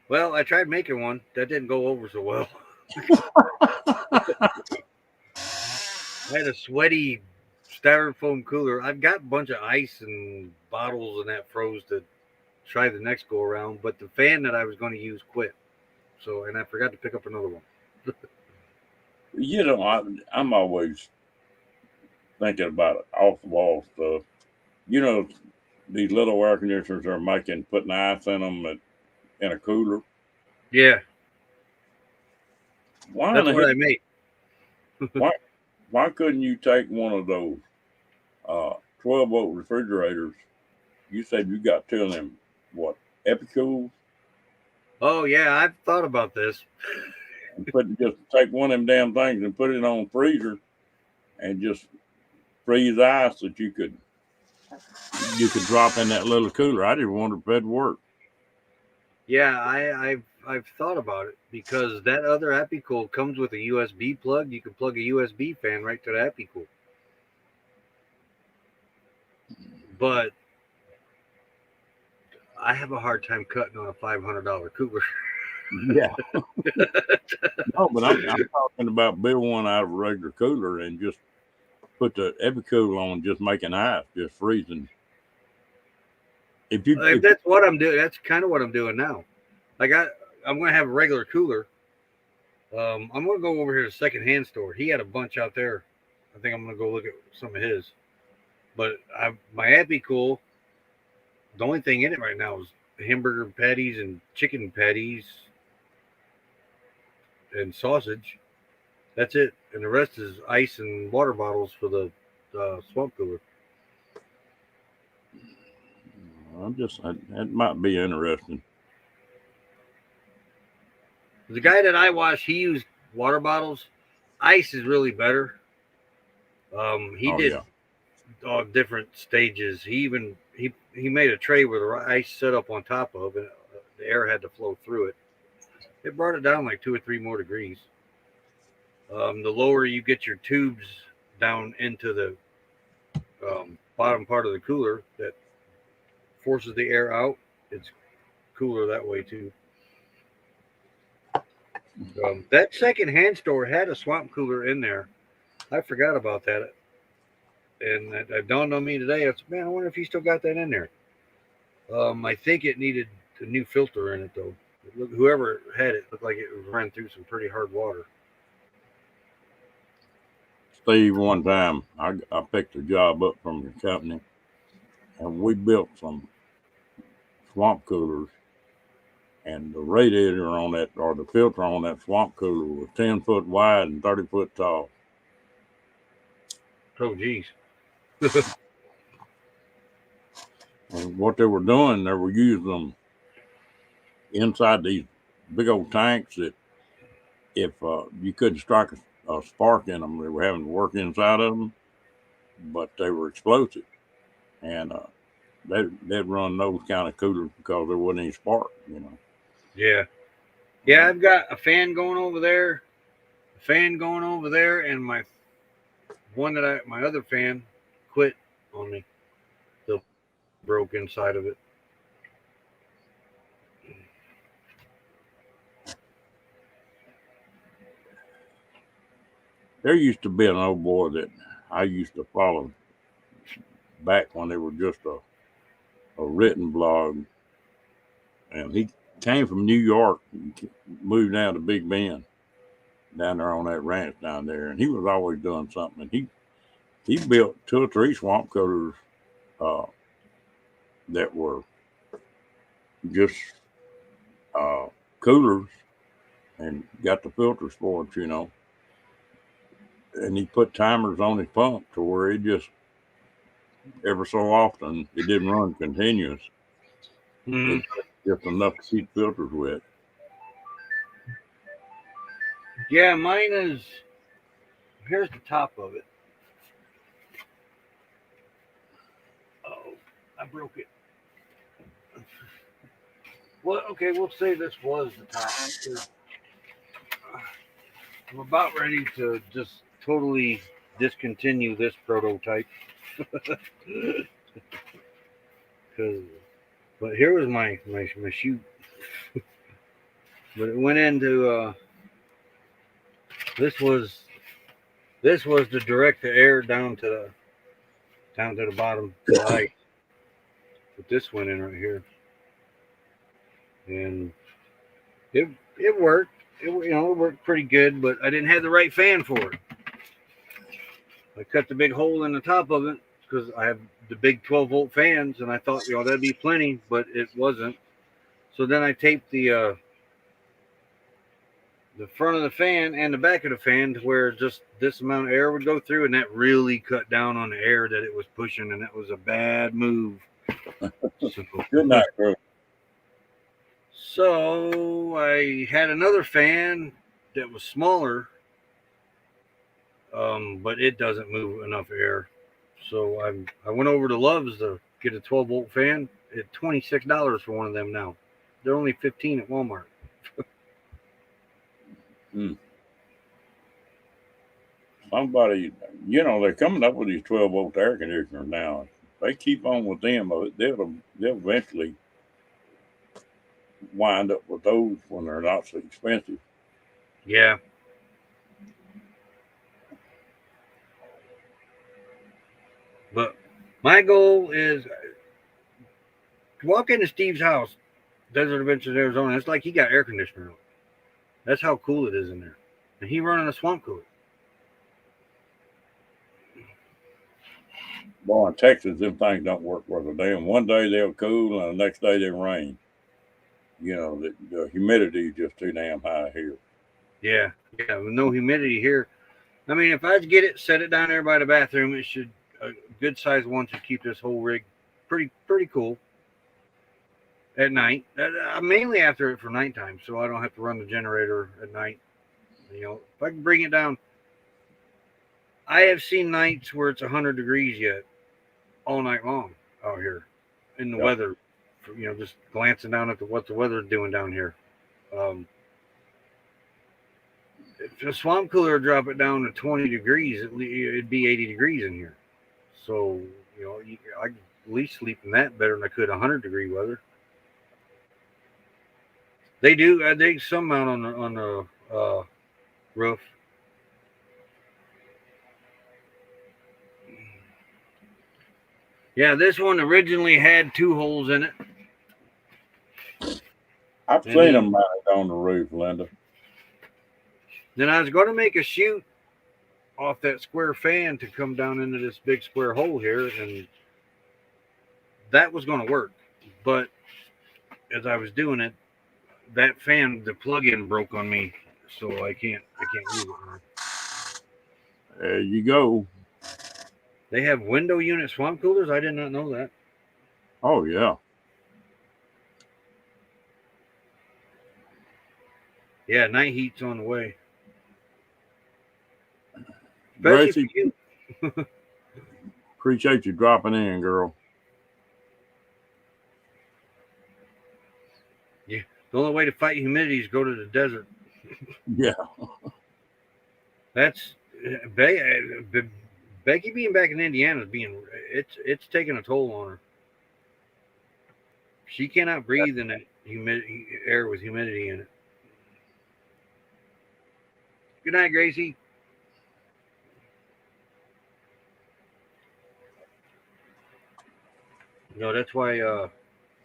Well, I tried making one. That didn't go over so well. I had a sweaty styrofoam cooler. I've got a bunch of ice and bottles and that froze to try the next go around, but the fan that I was going to use quit. So, and I forgot to pick up another one. You know, I'm always thinking about off the wall stuff. You know, these little air conditioners are making putting ice in them in a cooler. Yeah, Why in that's the what heck? I made. Why why couldn't you take one of those 12-volt refrigerators? You said you got two of them. What Epicools? Oh yeah, I've thought about this. And just take one of them damn things and put it on freezer and just freeze ice that you could drop in that little cooler. I just wondered if that'd work. Yeah, I've thought about it because that other Epicool comes with a USB plug. You can plug a USB fan right to the Epicool. But I have a hard time cutting on a $500 cooler. Yeah. No, but I'm talking about build one out of a regular cooler and just put the Epicool on, just making ice, just freezing. If you If if that's what I'm doing, that's kind of what I'm doing now. I'm going to have a regular cooler. I'm going to go over here to the secondhand store. He had a bunch out there. I think I'm going to go look at some of his. But my Epicool, the only thing in it right now is hamburger patties and chicken patties and sausage. That's it, and the rest is ice and water bottles for the swamp cooler. that might be interesting. The guy that I watched, he used water bottles. Ice is really better. He Oh did yeah. all different stages. He made a tray with the ice set up on top of, and the air had to flow through it. It brought it down like 2 or 3 more degrees. The lower you get your tubes down into the bottom part of the cooler that forces the air out, it's cooler that way too. That second-hand store had a swamp cooler in there. I forgot about that, and that dawned on me today. I said, "Man, I wonder if he still got that in there." I think it needed a new filter in it though. Whoever had it looked like it ran through some pretty hard water. Steve, one time I picked a job up from the company and we built some swamp coolers, and the radiator on that, or the filter on that swamp cooler, was 10 foot wide and 30 foot tall. Oh, geez. And what they were doing, they were using them inside these big old tanks that if you couldn't strike a spark in them, they were having to work inside of them, but they were explosive. And they'd run those kind of coolers because there wasn't any spark. Yeah. Yeah, I've got a fan going over there, and my other fan quit on me. The broke inside of it. There used to be an old boy that I used to follow back when they were just a written blog, and he came from New York, moved down to Big Bend, down there on that ranch down there, and he was always doing something. And he built 2 or 3 swamp coolers uh, that were just uh, coolers, and got the filters for it. And he put timers on his pump to where it just ever so often it didn't run continuous. Mm-hmm. It just enough to keep filters wet. Yeah, mine is. Here's the top of it. Oh, I broke it. Well, okay, we'll say this was the top. I'm about ready to just totally discontinue this prototype. Cause, but here was my shoot. But it went into this was this was to direct the air down to the bottom to the ice. But this went in right here, and it it worked. It worked pretty good, but I didn't have the right fan for it. I cut the big hole in the top of it because I have the big 12-volt fans, and I thought that'd be plenty, but it wasn't. So then I taped the front of the fan and the back of the fan to where just this amount of air would go through, and that really cut down on the air that it was pushing, and that was a bad move. Good night, bro. So I had another fan that was smaller, but it doesn't move enough air. So I went over to Love's to get a 12-volt fan. It's $26 for one of them now. They're only $15 at Walmart. Somebody, they're coming up with these 12-volt air conditioners now. If they keep on with them, they'll eventually wind up with those when they're not so expensive. Yeah. But my goal is to walk into Steve's house, Desert Adventures, Arizona. It's like he got air conditioner on. That's how cool it is in there. And he running a swamp cooler. Boy, in Texas, them things don't work worth a damn. One day they'll cool, and the next day they'll rain. The humidity is just too damn high here. Yeah, with no humidity here. I mean, if I get it, set it down there by the bathroom, it should a good size one should keep this whole rig pretty cool at night. I'm mainly after it for nighttime, so I don't have to run the generator at night. If I can bring it down, I have seen nights where it's 100 degrees yet, all night long out here in the weather. Just glancing down at what the weather's doing down here. If a swamp cooler drop it down to 20 degrees, it'd be 80 degrees in here. So, I could at least sleep in that better than I could 100-degree weather. They do. They some mount on the roof. Yeah, this one originally had 2 holes in it. I've seen them mounted on the roof, Linda. Then I was going to make a chute off that square fan to come down into this big square hole here, and that was going to work. But as I was doing it, that fan, the plug-in broke on me, so I can't use it now. There you go. They have window unit swamp coolers? I did not know that. Oh, yeah. Yeah, night heat's on the way. Gracie, appreciate you dropping in, girl. Yeah, the only way to fight humidity is go to the desert. Yeah. That's Becky being back in Indiana is it's taking a toll on her. She cannot breathe in that air with humidity in it. Good night, Gracie. That's why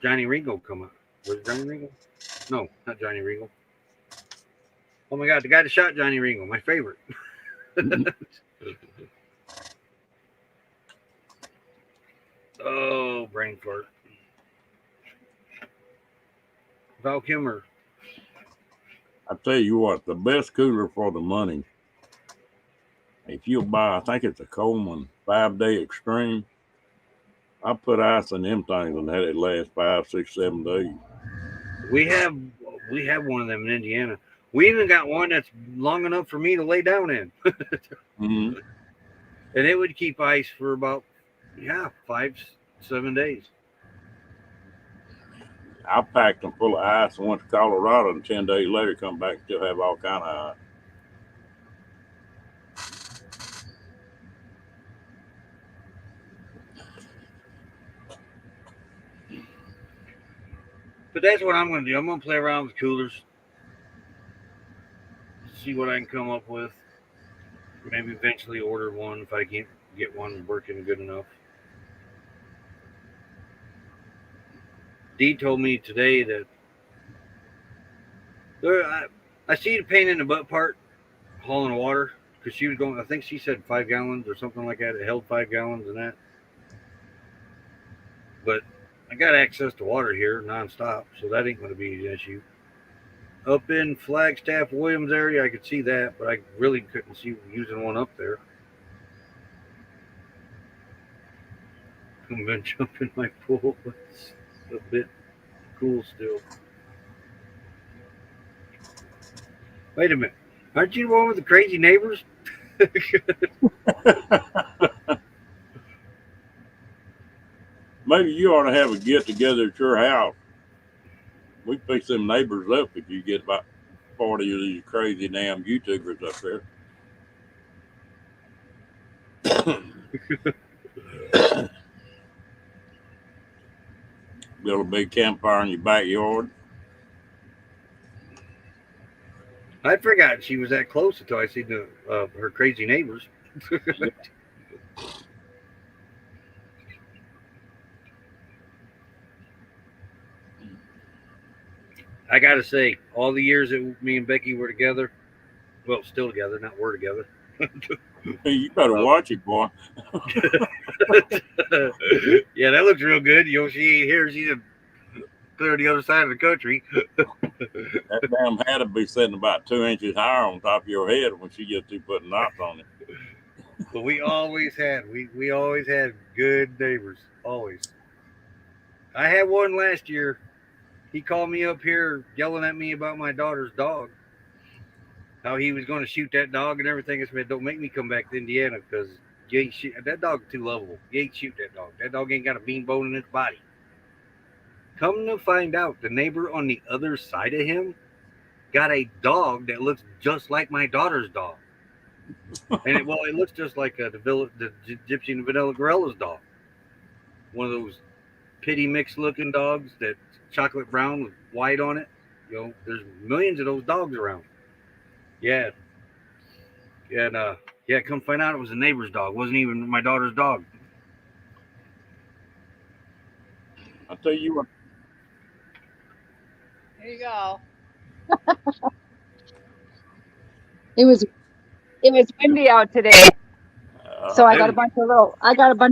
Johnny Ringo come up. Was it Johnny Ringo? No, not Johnny Ringo. Oh my God, the guy that shot Johnny Ringo, my favorite. Oh, brain fart. Val Kilmer. I tell you what, the best cooler for the money, if you'll buy, I think it's a Coleman 5-day Extreme. I put ice in them things and had it last 5, 6, 7 days. We have one of them in Indiana. We even got one that's long enough for me to lay down in. Mm-hmm. And it would keep ice for about 5, 7 days. I packed them full of ice and went to Colorado, and 10 days later come back and still have all kind of ice. But that's what I'm going to do. I'm going to play around with coolers, see what I can come up with. Maybe eventually order one if I can't get one working good enough. Dee told me today that I see the pain in the butt part hauling water because she was going. I think she said 5 gallons or something like that. It held 5 gallons and that. But I got access to water here nonstop, so that ain't going to be an issue. Up in Flagstaff, Williams area, I could see that, but I really couldn't see using one up there. I'm going to jump in my pool. It's a bit cool still. Wait a minute. Aren't you the one with the crazy neighbors? Maybe you ought to have a get together at your house. We fix them neighbors up if you get about 40 of these crazy damn YouTubers up there. Build a big campfire in your backyard. I'd forgotten she was that close until I seen her crazy neighbors. I gotta say, all the years that me and Becky were together, well, still together, not we're together. You better watch it, boy. Yeah, that looks real good. You know, she ain't here. She's clear the other side of the country. That damn hat will be sitting about 2 inches higher on top of your head when she gets to putting knots on it. But we always had good neighbors. Always. I had one last year. He called me up here yelling at me about my daughter's dog. How he was going to shoot that dog and everything. I said, don't make me come back to Indiana because you ain't shoot that dog's too lovable. You ain't shoot that dog. That dog ain't got a bean bone in its body. Come to find out, the neighbor on the other side of him got a dog that looks just like my daughter's dog. And it looks just like the Gypsy and Vanilla Gorella's dog. One of those pity mix looking dogs that's chocolate brown with white on it. You know, there's millions of those dogs around. Yeah. And come find out it was a neighbor's dog. It wasn't even my daughter's dog. I'll tell you what. There you go. It was windy out today, so I got a bunch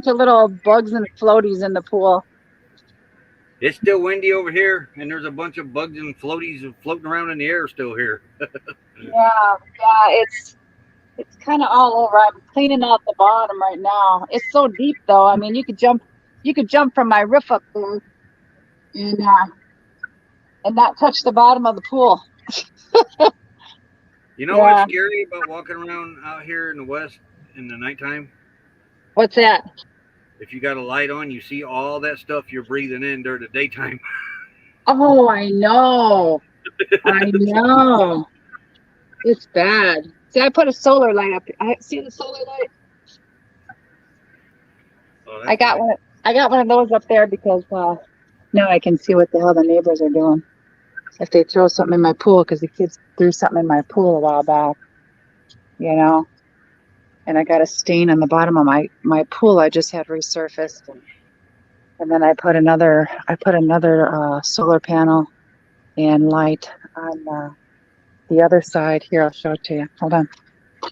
of little bugs and floaties in the pool. It's still windy over here, and there's a bunch of bugs and floaties floating around in the air still here. Yeah, it's kind of all over. I'm cleaning out the bottom right now. It's so deep though. I mean, you could jump from my roof up there, and not touch the bottom of the pool. You know what's scary about walking around out here in the west in the nighttime? What's that? If you got a light on, you see all that stuff you're breathing in during the daytime. Oh, I know. I know. It's bad. See, I put a solar light up. I see the solar light. Oh, I got one of those up there because now I can see what the hell the neighbors are doing. If they throw something in my pool, because the kids threw something in my pool a while back, and I got a stain on the bottom of my pool. I just had resurfaced, and then I put another solar panel and light on the other side. Here, I'll show it to you. Hold on. I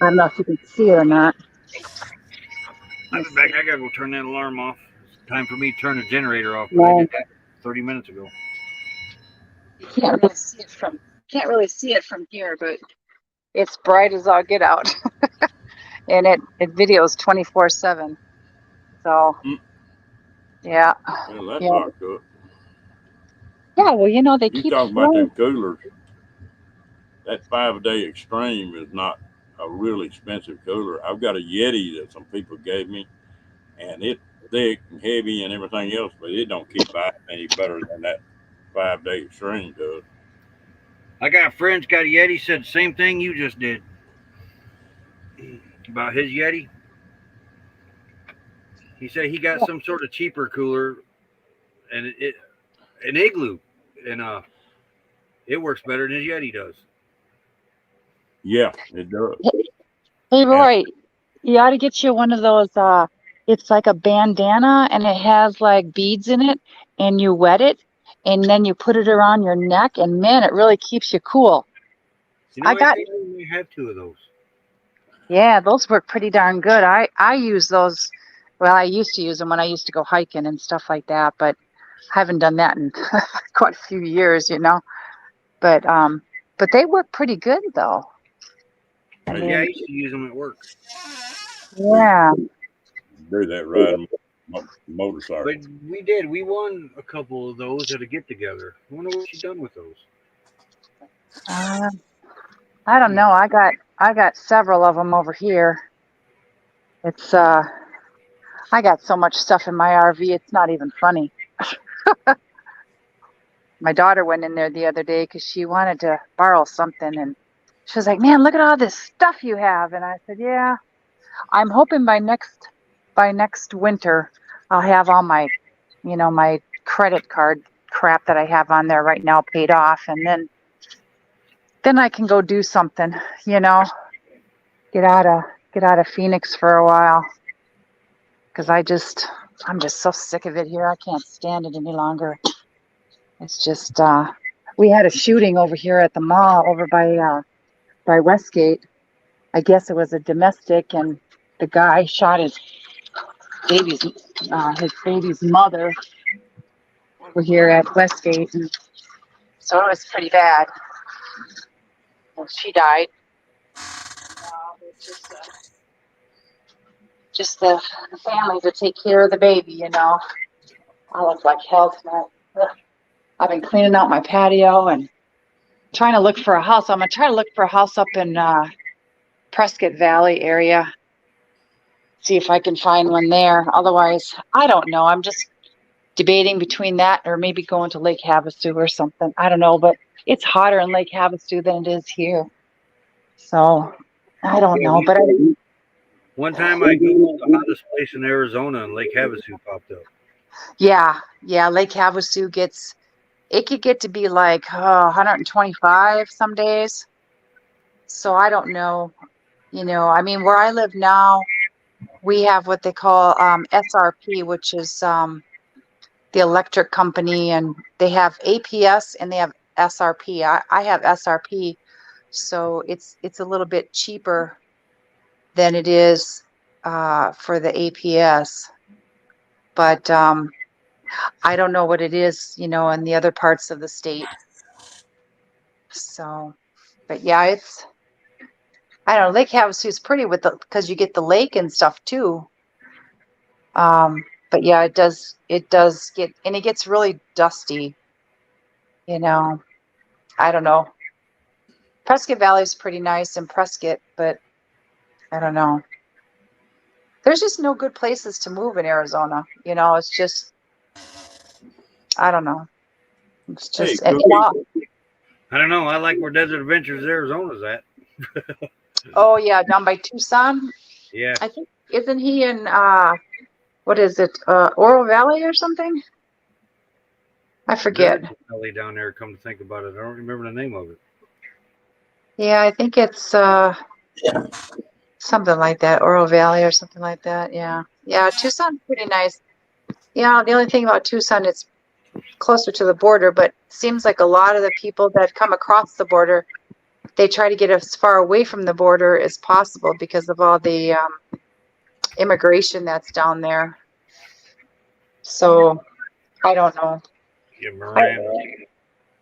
don't know if you can see it or not. I'll be back. I gotta go turn that alarm off. It's time for me to turn the generator off. I did that 30 minutes ago. Can't really see it from here, but it's bright as all get out. And it videos 24/7. So yeah. Well, that's not good. Yeah, well, they You keep talk about them coolers. That 5-day extreme is not a real expensive cooler. I've got a Yeti that some people gave me, and it's thick and heavy and everything else, but it don't keep ice any better than that 5-day extreme does. I got friends got a Yeti, said the same thing you just did about his Yeti. He said he got some sort of cheaper cooler, and an igloo, and it works better than Yeti does. Yeah, it does. Hey And Roy, you ought to get you one of those. It's like a bandana and it has like beads in it, and you wet it, and then you put it around your neck, and man, it really keeps you cool. You I know, I got, think I may have two of those. yeah, those work pretty darn good. I use those. Well, I used to use them when I used to go hiking and stuff like that, but I haven't done that in quite a few years, you know. But but they work pretty good though. I I Yeah, I mean, used to use them at work. we yeah. do that riding But motorcycle. we did. We won a couple of those at a get together. I wonder what she done with those. Uh, I don't Hmm. know. I got several of them over here. It's I got so much stuff in my RV. It's not even funny. My daughter went in there the other day because she wanted to borrow something, and she was like, "Man, look at all this stuff you have." And I said, "Yeah, I'm hoping by next winter I'll have all my, you know, my credit card crap that I have on there right now paid off, and then I can go do something, you know, get out of get out of Phoenix for a while because I'm just so sick of it here. I can't stand it any longer. It's just we had a shooting over here at the mall over by Westgate. I guess it was a domestic, and the guy shot baby's his baby's mother over here at Westgate, and so it was pretty bad. Well, she died. It's just the family to take care of the baby, you know. I look like hell tonight. Ugh. I've been cleaning out my patio and trying to look for a house. I'm gonna try to look for a house up in Prescott Valley area. See if I can find one there. Otherwise, I don't know. I'm just debating between that or maybe going to Lake Havasu or something. I don't know, but it's hotter in Lake Havasu than it is here. So I don't Yeah, know. But one time I googled the hottest place in Arizona, and Lake Havasu popped up. yeah, Lake Havasu it could get to be like 125 some days. So I don't know. You know, I mean, where I live now, we have what they call SRP, which is the electric company, and they have APS and they have SRP. I have SRP, so it's a little bit cheaper than it is for the APS. But I don't know what it is, you know, in the other parts of the state. So, but yeah, it's I don't know. Lake Havasu is pretty with the because you get the lake and stuff too. But yeah, it does get and it gets really dusty, you know. I don't know. Prescott Valley is pretty nice in Prescott, but I don't know. There's just no good places to move in Arizona. You know, it's just I don't know. It's Hey, just Cookie. I don't know. I like where Desert Adventures Arizona's at. oh yeah, down by Tucson. Yes. I think isn't he in what is it? Oro Valley or something? I There is forget. a valley down there, come to think about it. I don't remember the name of it. Yeah, I think it's something like that, Oro Valley or something like that. Yeah. Yeah, Tucson's pretty nice. Yeah, the only thing about Tucson, it's closer to the border, but seems like a lot of the people that come across the border, they try to get as far away from the border as possible because of all the immigration that's down there. So I don't know. Yeah, I, Moran.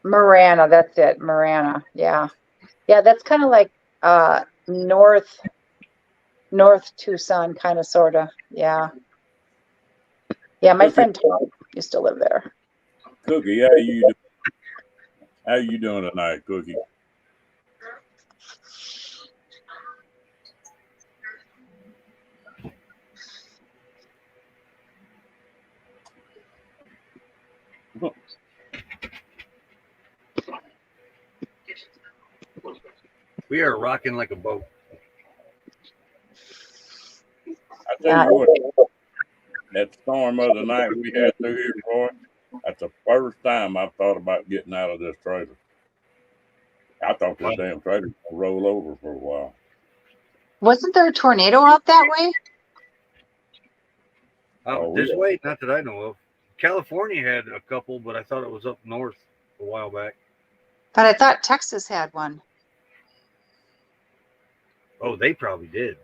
Marana, that's it. Marana. Yeah. Yeah, that's kind of like north Tucson, kind of sorta. Yeah. Yeah, my Cookie, friend Tom used to live there. Cookie, how you doing tonight, Cookie? We are rocking like a boat. I tell Yeah. you what, that storm of the night we had through here, boy, That's the first time I've thought about getting out of this trailer. I thought this damn trailer was gonna roll over for a while. Wasn't there a tornado out that way? This way, not that I know of. California had a couple, but I thought it was up north a while back. But I thought Texas had one. Oh, they probably did.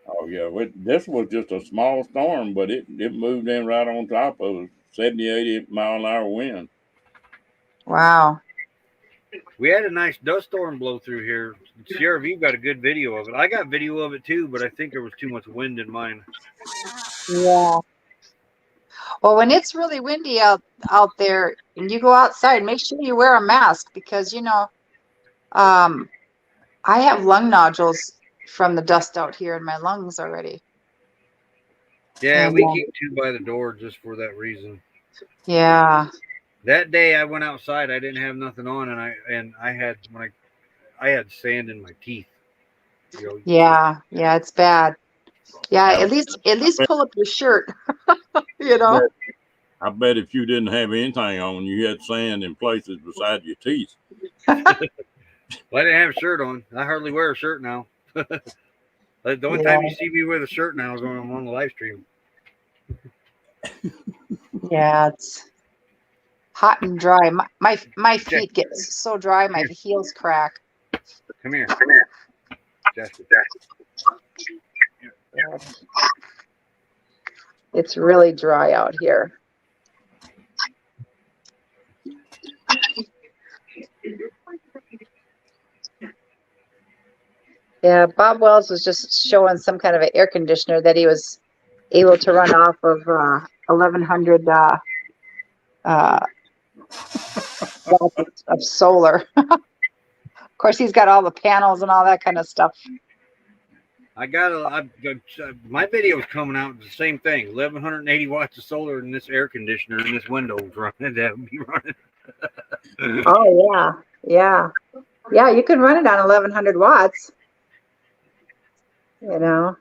Oh yeah, this was just a small storm, but it moved in right on top of a 70, 80 mile an hour wind. Wow. We had a nice dust storm blow through here. Sierra View got a good video of it. I got video of it too, but I think there was too much wind in mine. Yeah. Well, when it's really windy out there and you go outside, make sure you wear a mask because I have lung nodules from the dust out here in my lungs already. Yeah, we keep two by the door just for that reason. Yeah. That day I went outside, I didn't have nothing on, and I had sand in my teeth. Yeah, it's bad. Yeah, at least pull up your shirt. I bet if you didn't have anything on, you had sand in places beside your teeth. Well, I didn't have a shirt on. I hardly wear a shirt now. The only time you see me with a shirt now is when I'm on the live stream. Yeah, it's hot and dry. My feet get so dry, my heels crack. Come here. Jasper. It's really dry out here. Yeah, Bob Wells was just showing some kind of an air conditioner that he was able to run off of 1,100 watts of solar. Of course, he's got all the panels and all that kind of stuff. My video is coming out the same thing. 1,180 watts of solar in this air conditioner in this window running. That would be running. Oh yeah. You can run it on 1,100 watts. Well,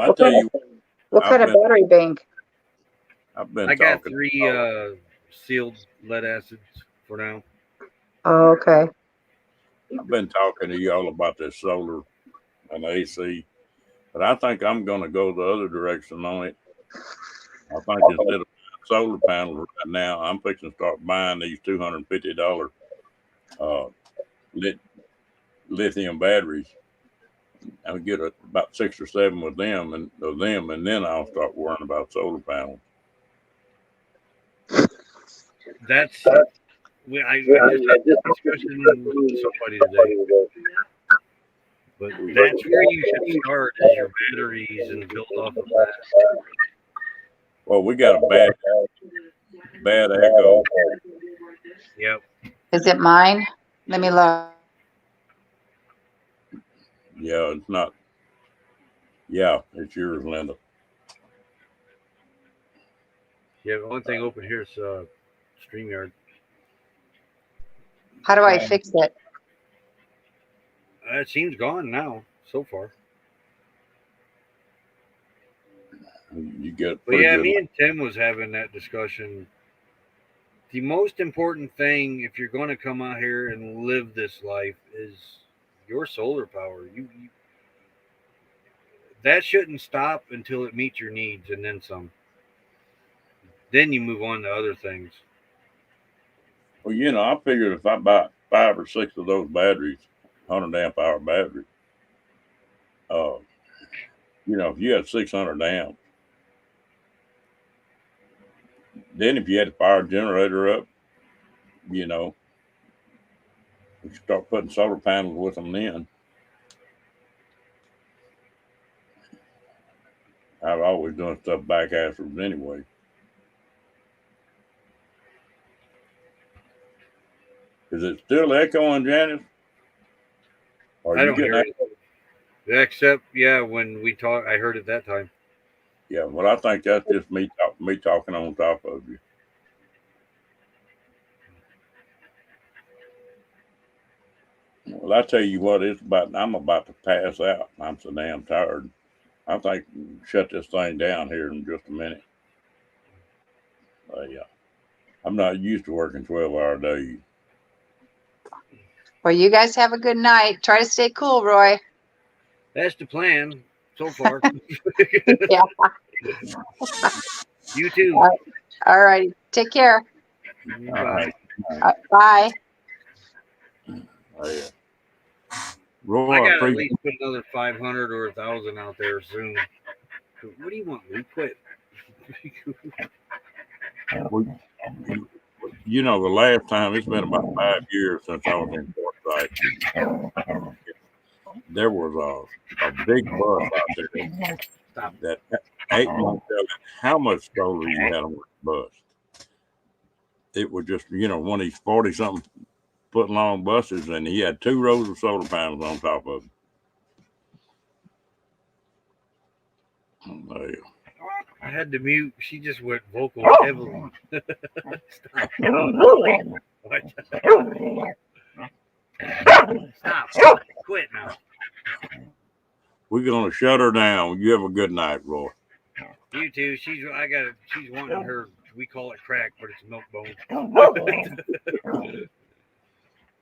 I tell you, what kind of battery bank? I got 3 sealed lead acids for now. Oh, okay. I've been talking to y'all about this solar and AC, but I think I'm going to go the other direction on it. I think instead of solar panels right now, I'm fixing to start buying these $250 lithium batteries. I'll get about 6 or 7 with them, and then I'll start worrying about solar panels. I just had a discussion with somebody today. But that's where you should start, is your batteries, and build off of that. Well, we got a bad echo. Yep. Is it mine? Let me look. Yeah, it's not. Yeah, it's yours, Linda. Yeah, the only thing open here is StreamYard. How do I fix it? It seems gone now, so far. You get. But yeah, me and Tim was having that discussion. The most important thing, if you're going to come out here and live this life, is your solar power. You that shouldn't stop until it meets your needs, and then some. Then you move on to other things. Well, I figured if I buy 5 or 6 of those batteries, 100 amp hour batteries, if you had 600 amps, then if you had to fire a generator up, you start putting solar panels with them then. I've always done stuff back afterwards anyway. Is it still echoing, Janice? I don't hear it. Except, when we talk, I heard it that time. Yeah, well, I think that's just me talking on top of you. Well, I tell you what, I'm about to pass out. I'm so damn tired. I think we'll shut this thing down here in just a minute. Yeah. I'm not used to working 12-hour days. Well, you guys have a good night. Try to stay cool, Roy. That's the plan so far. Yeah. You too. All right. Take care. Bye. Bye. Yeah. Roy, I got to at appreciate least put another 500 or 1,000 out there soon. What do you want? We quit. you know, the last time, it's been about 5 years since I was in Forsyth. There was a big bus out there Stop. that ain't gonna tell you how much solar you had on the bus. It was just, one of these 40-something foot long buses, and he had 2 rows of solar panels on top of them. I had to mute. She just went vocal heavily. Stop. Stop. Quit now. We're gonna shut her down. You have a good night, Roy. You too. She's wanting her. We call it crack, but it's milk bone.